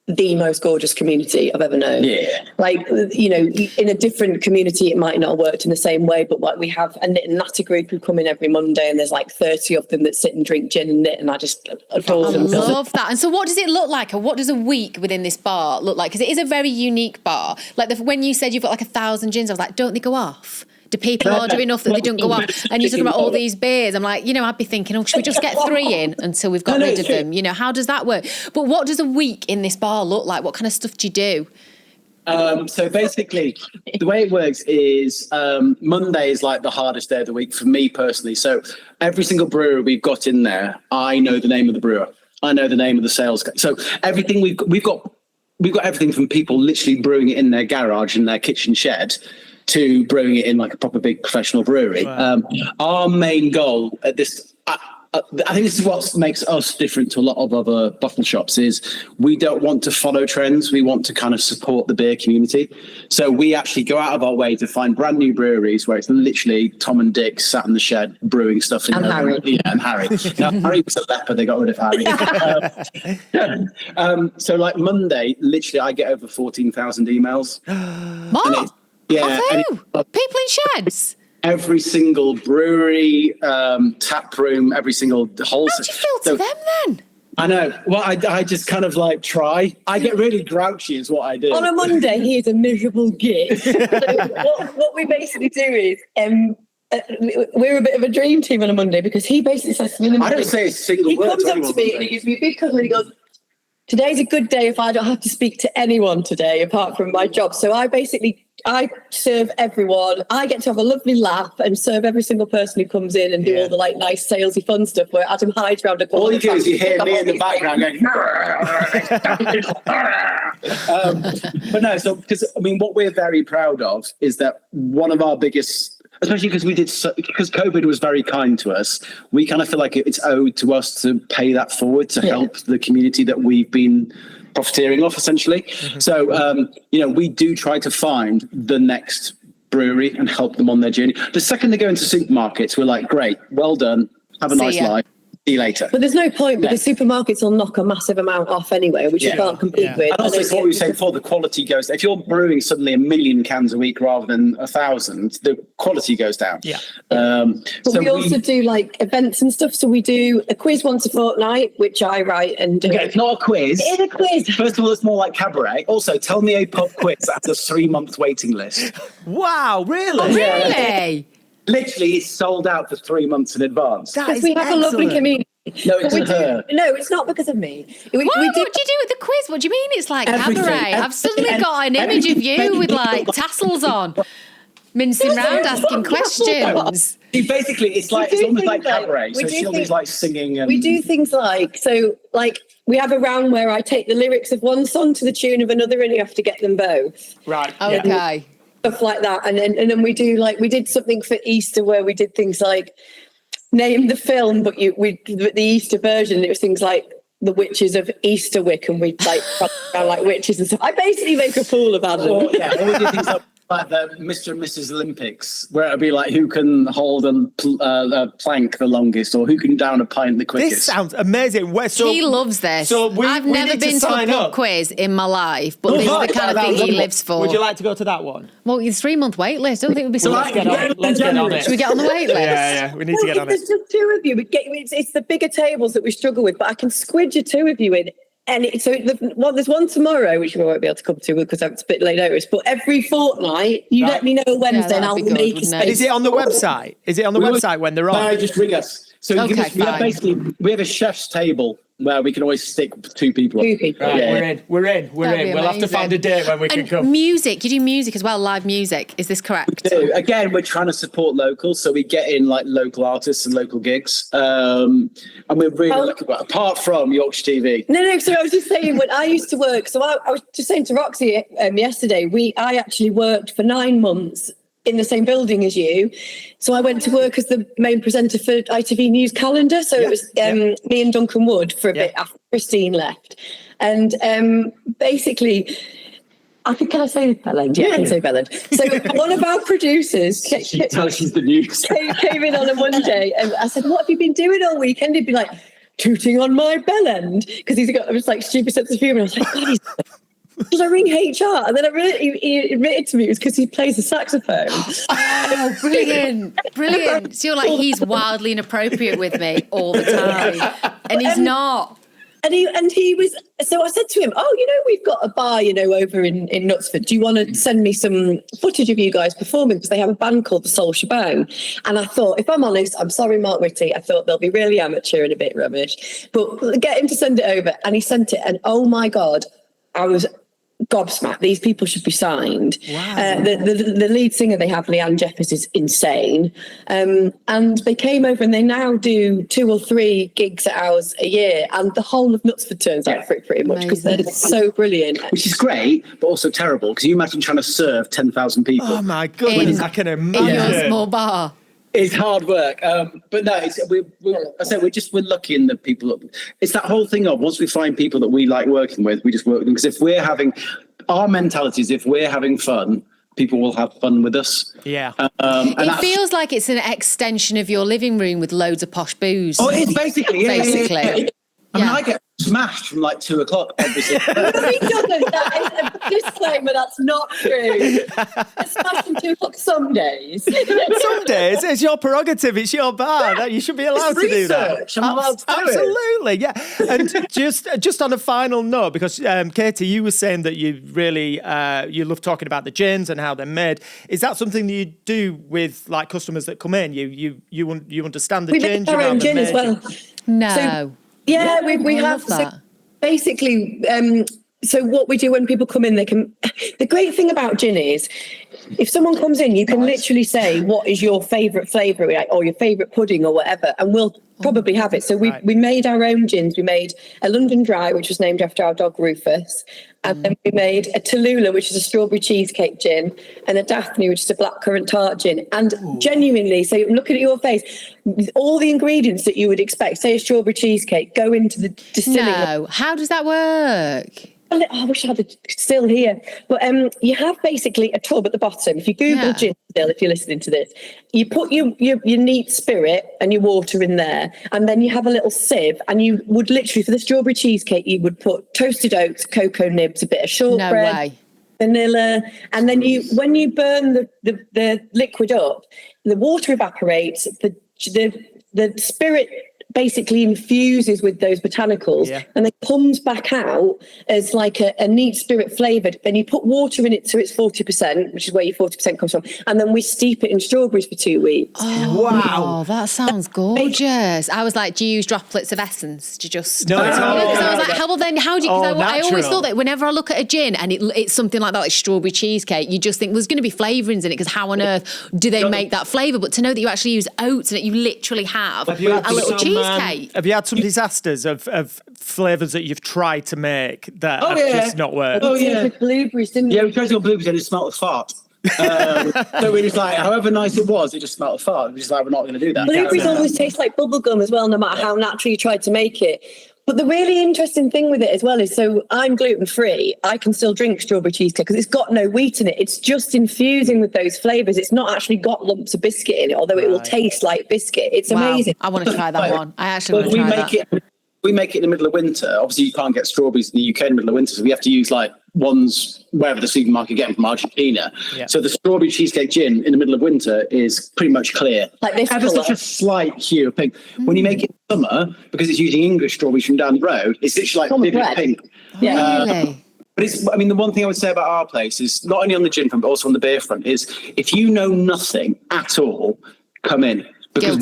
the most gorgeous community I've ever known. Yeah. Like, you know, in a different community, it might not have worked in the same way, but like we have a knit and natter group who come in every Monday and there's like 30 of them that sit and drink gin and knit, and I just adore them. I love that. And so what does it look like, or what does a week within this bar look like? Because it is a very unique bar. Like when you said you've got like 1,000 gins, I was like, don't they go off? Do people order enough that they don't go off? And you're talking about all these beers. I'm like, you know, I'd be thinking, oh, should we just get 3 in until we've got rid of them? You know, how does that work? But what does a week in this bar look like? What kind of stuff do you do? So basically, the way it works is Monday is like the hardest day of the week for me personally. So every single brewer we've got in there, I know the name of the brewer. I know the name of the sales guy. So everything we've got everything from people literally brewing it in their garage, in their kitchen shed, to brewing it in like a proper big professional brewery. Wow. Our main goal at this, I think this is what makes us different to a lot of other bottle shops, is we don't want to follow trends. We want to kind of support the beer community. So we actually go out of our way to find brand new breweries where it's literally Tom and Dick sat in the shed brewing stuff. And Harry. Yeah, and Harry. Now, Harry was a leper. They got rid of Harry. So like Monday, literally I get over 14,000 emails. What? Yeah. People in sheds? Every single brewery, tap room, every single whole. How'd you filter them then? I know. Well, I just kind of like try. I get really grouchy is what I do. On a Monday, he is a miserable git. So what we basically do is we're a bit of a dream team on a Monday, because he basically says to me, I don't say a single word. He comes up to me and he gives me a big cuddle and he goes, today's a good day if I don't have to speak to anyone today apart from my job. So I serve everyone. I get to have a lovely laugh and serve every single person who comes in and do all the like nice salesy fun stuff where Adam hides around a corner. All you do is you hear me in the background going, but no, so because I mean what we're very proud of is that one of our biggest, especially because because COVID was very kind to us, we kind of feel like it's owed to us to pay that forward to help the community that we've been profiteering off, essentially. Mm-hmm. So, we do try to find the next brewery and help them on their journey. The second they go into supermarkets, we're like, great, well done, have a nice life. See you later. But there's no point, because supermarkets will knock a massive amount off anyway, which you can't compete with. And also, it's what we were saying before, the quality goes. If you're brewing suddenly 1 million cans a week rather than 1,000, the quality goes down. Yeah. But we also do like events and stuff. So we do a quiz once a fortnight, which I write and do. Okay, it's not a quiz. It is a quiz. First of all, it's more like cabaret. Also, tell me a pub quiz at a 3-month waiting list. Wow, really? Oh, really? Literally, it's sold out for 3 months in advance. Because we have a lovely community. No, it's her. No, it's not because of me. What do you do with the quiz? What do you mean it's like cabaret? I've suddenly got an image of you with like tassels on, mincing round asking questions. Basically, it's almost like cabaret. So she'll be like singing. And... We do things like we have a round where I take the lyrics of one song to the tune of another, and you have to get them both. Right. Okay. Yeah. Stuff like that, and then we do we did something for Easter where we did things like name the film, but the Easter version, it was things like the Witches of Easterwick, and we'd sound like witches and stuff. I basically make a fool of Adam. Or we did things like the Mr. and Mrs. Olympics, where it'd be like who can hold a plank the longest, or who can down a pint the quickest. This sounds amazing. He loves this. So I've never been to a pub quiz in my life, but this is the kind of thing he lives for. Would you like to go to that one? Well, it's 3-month wait list. I don't think it would be so Let's get on it. Should we get on the wait list? Yeah, we need to get on it. There's just 2 of you. It's the bigger tables that we struggle with, but I can squidge your 2 of you in. And there's one tomorrow, which we won't be able to come to because it's a bit late notice. But every fortnight, let me know Wednesday, and I'll make a space. Is it on the website? Is it on the website when they're on? No, just ring us. So we have a chef's table where we can always stick 2 people. 2 people. Right, yeah. We're in. We'll have to find a date when we can come. Music. You do music as well, live music. Is this correct? We do. Again, we're trying to support locals, so we get in like local artists and local gigs. And we're really lucky about, apart from Yorkshire TV. No. So I was just saying, when I used to work, so I was just saying to Roxy yesterday, I actually worked for 9 months in the same building as you. So I went to work as the main presenter for ITV News Calendar. So it was me and Duncan Wood for a bit after Christine left. And basically, can I say Bellend? Yeah, I can say Bellend. So one of our producers she's the news. came in on a Monday, and I said, "What have you been doing all weekend?" He'd be like, "Tooting on my bellend," because he's got stupid sense of humour. And I was like, "God, he's..." Did I ring HR? And then he admitted to me it was because he plays the saxophone. Oh, brilliant. So you're like, he's wildly inappropriate with me all the time. And he's not. And he was, so I said to him, we've got a bar, over in Knutsford. Do you want to send me some footage of you guys performing? Because they have a band called the Soul Shebang. And I thought, if I'm honest, I'm sorry, Mark Whitty, I thought they'll be really amateur and a bit rubbish. But get him to send it over. And he sent it. And oh my God, I was gobsmacked. These people should be signed. Wow. The lead singer they have, Leanne Jeffers, is insane. And they came over and they now do 2 or 3 gigs at ours a year. And the whole of Knutsford turns out for it pretty much because they're so brilliant. Which is great, but also terrible because you imagine trying to serve 10,000 people. Oh my goodness, I can imagine. In your small bar. It's hard work, but no. We're lucky in the people. It's that whole thing of once we find people that we like working with, we just work with them. Because if we're having our mentality is if we're having fun, people will have fun with us. Yeah, it feels like it's an extension of your living room with loads of posh booze. Oh, it's basically. Yeah. I mean, I get smashed from 2 o'clock every single day. No, he doesn't. That is a disclaimer. That's not true. Smashed from 2 o'clock some days. Some days it's your prerogative. It's your bar. You should be allowed to do that. I'm allowed to do Absolutely, yeah. And just on a final note, because Katy, you were saying that you really you love talking about the gins and how they're made. Is that something that you do with customers that come in? You understand the gins? We make our own gin as well. No. Yeah, we have. So basically, so what we do when people come in, the great thing about gin is if someone comes in, you can literally say, what is your favourite flavour or your favourite pudding or whatever, and we'll probably have it. So we made our own gins. We made a London Dry, which was named after our dog Rufus. And then we made a Tallulah, which is a strawberry cheesecake gin, and a Daphne, which is a blackcurrant tart gin. And genuinely, so looking at your face, all the ingredients that you would expect, say a strawberry cheesecake, go into the distilling. No, how does that work? Oh, I wish I had it still here. But you have basically a tub at the bottom. If you Google gin still, if you're listening to this, you put your neat spirit and your water in there, and then you have a little sieve, and you would literally, for the strawberry cheesecake, you would put toasted oats, cocoa nibs, a bit of shortbread, vanilla, and then when you burn the liquid up, the water evaporates, the spirit basically infuses with those botanicals and then comes back out as like a neat spirit flavoured. Then you put water in it so it's 40%, which is where your 40% comes from. And then we steep it in strawberries for 2 weeks. Oh, wow. That sounds gorgeous. I was like, do you use droplets of essence? Do you just... No, it's not. Because I was like, how do you... I always natural. thought that whenever I look at a gin and it's something like that, like strawberry cheesecake, you just think there's going to be flavourings in it, because how on earth do they make that flavour? But to know that you actually use oats and that you literally have a little cheesecake. Have you had some disasters of flavours that you've tried to make that have just not worked? Oh, yeah. With blueberries, didn't we? Yeah, we tried to go blueberries and it smelled of fart. So we just like, however nice it was, it just smelled of fart. We're just like, we're not going to do that. Blueberries always taste like bubblegum as well, no matter how natural you try to make it. But the really interesting thing with it as well is, so I'm gluten-free. I can still drink strawberry cheesecake because it's got no wheat in it. It's just infusing with those flavours. It's not actually got lumps of biscuit in it, although it will taste like biscuit. It's amazing. I want to try that one. I actually want to try that. We make it in the middle of winter. Obviously, you can't get strawberries in the UK in the middle of winter, so we have to use like ones wherever the supermarket get them from Argentina. Yeah. So the strawberry cheesecake gin in the middle of winter is pretty much clear. Like this colour. Such a slight hue of pink. When you make it in summer, because it's using English strawberries from down the road, it's literally like vivid pink. Yeah. Really? But the one thing I would say about our place is, not only on the gin front, but also on the beer front, is if you know nothing at all, come in. Because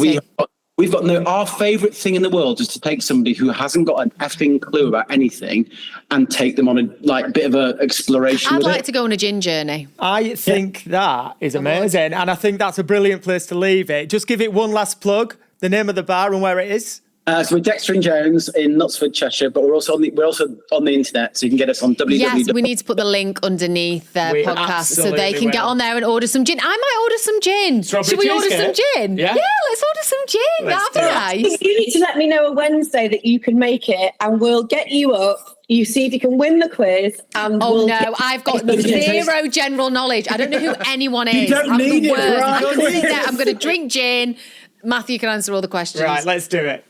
we've got our favourite thing in the world is to take somebody who hasn't got an effing clue about anything and take them on a bit of an exploration. I'd like to go on a gin journey. I think that is amazing, and I think that's a brilliant place to leave it. Just give it one last plug, the name of the bar and where it is. So we're Dexter and Jones in Knutsford, Cheshire, but we're also on the internet, so you can get us on www. Yes, we need to put the link underneath the podcast so they can get on there and order some gin. I might order some gin. Should we order some gin? Yeah, let's order some gin. That'd be nice. You need to let me know a Wednesday that you can make it, and we'll get you up. You see if you can win the quiz. And I've got zero general knowledge. I don't know who anyone is. You don't need it, right? I'm going to drink gin. Matthew can answer all the questions. Right, let's do it.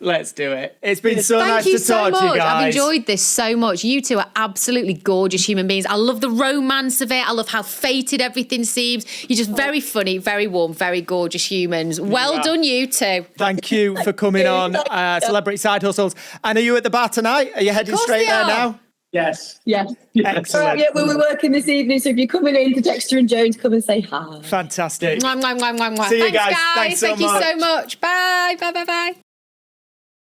It's been so nice to talk to you guys. I've enjoyed this so much. You two are absolutely gorgeous human beings. I love the romance of it. I love how fated everything seems. You're just very funny, very warm, very gorgeous humans. Well done, you two. Thank you for coming on Celebrity Side Hustles. And are you at the bar tonight? Are you heading straight there now? Yes. Excellent. Well, we're working this evening, so if you're coming in to Dexter and Jones, come and say hi. Fantastic. Mwah, mwah, mwah, mwah, mwah. See you guys. Thanks Thank you so much. Bye. Bye.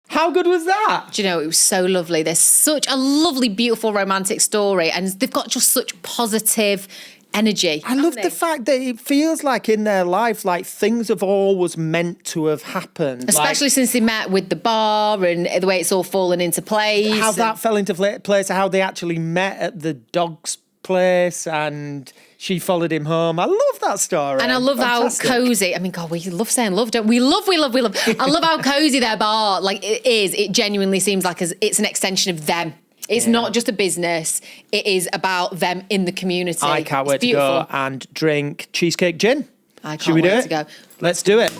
How good was that? Do you know, it was so lovely. There's such a lovely, beautiful romantic story, and they've got just such positive energy. I love the fact that it feels like in their life, like things have always meant to have happened. Especially since they met with the bar and the way it's all fallen into place. How that fell into place, how they actually met at the dog's place and she followed him home. I love that story. And I love how cosy. I mean, God, we love saying love, don't we? Love. I love how cosy their bar it is. It genuinely seems like it's an extension of them. It's not just a business. It is about them in the community. I can't wait to go and drink cheesecake gin. I can't wait to go. Let's do it.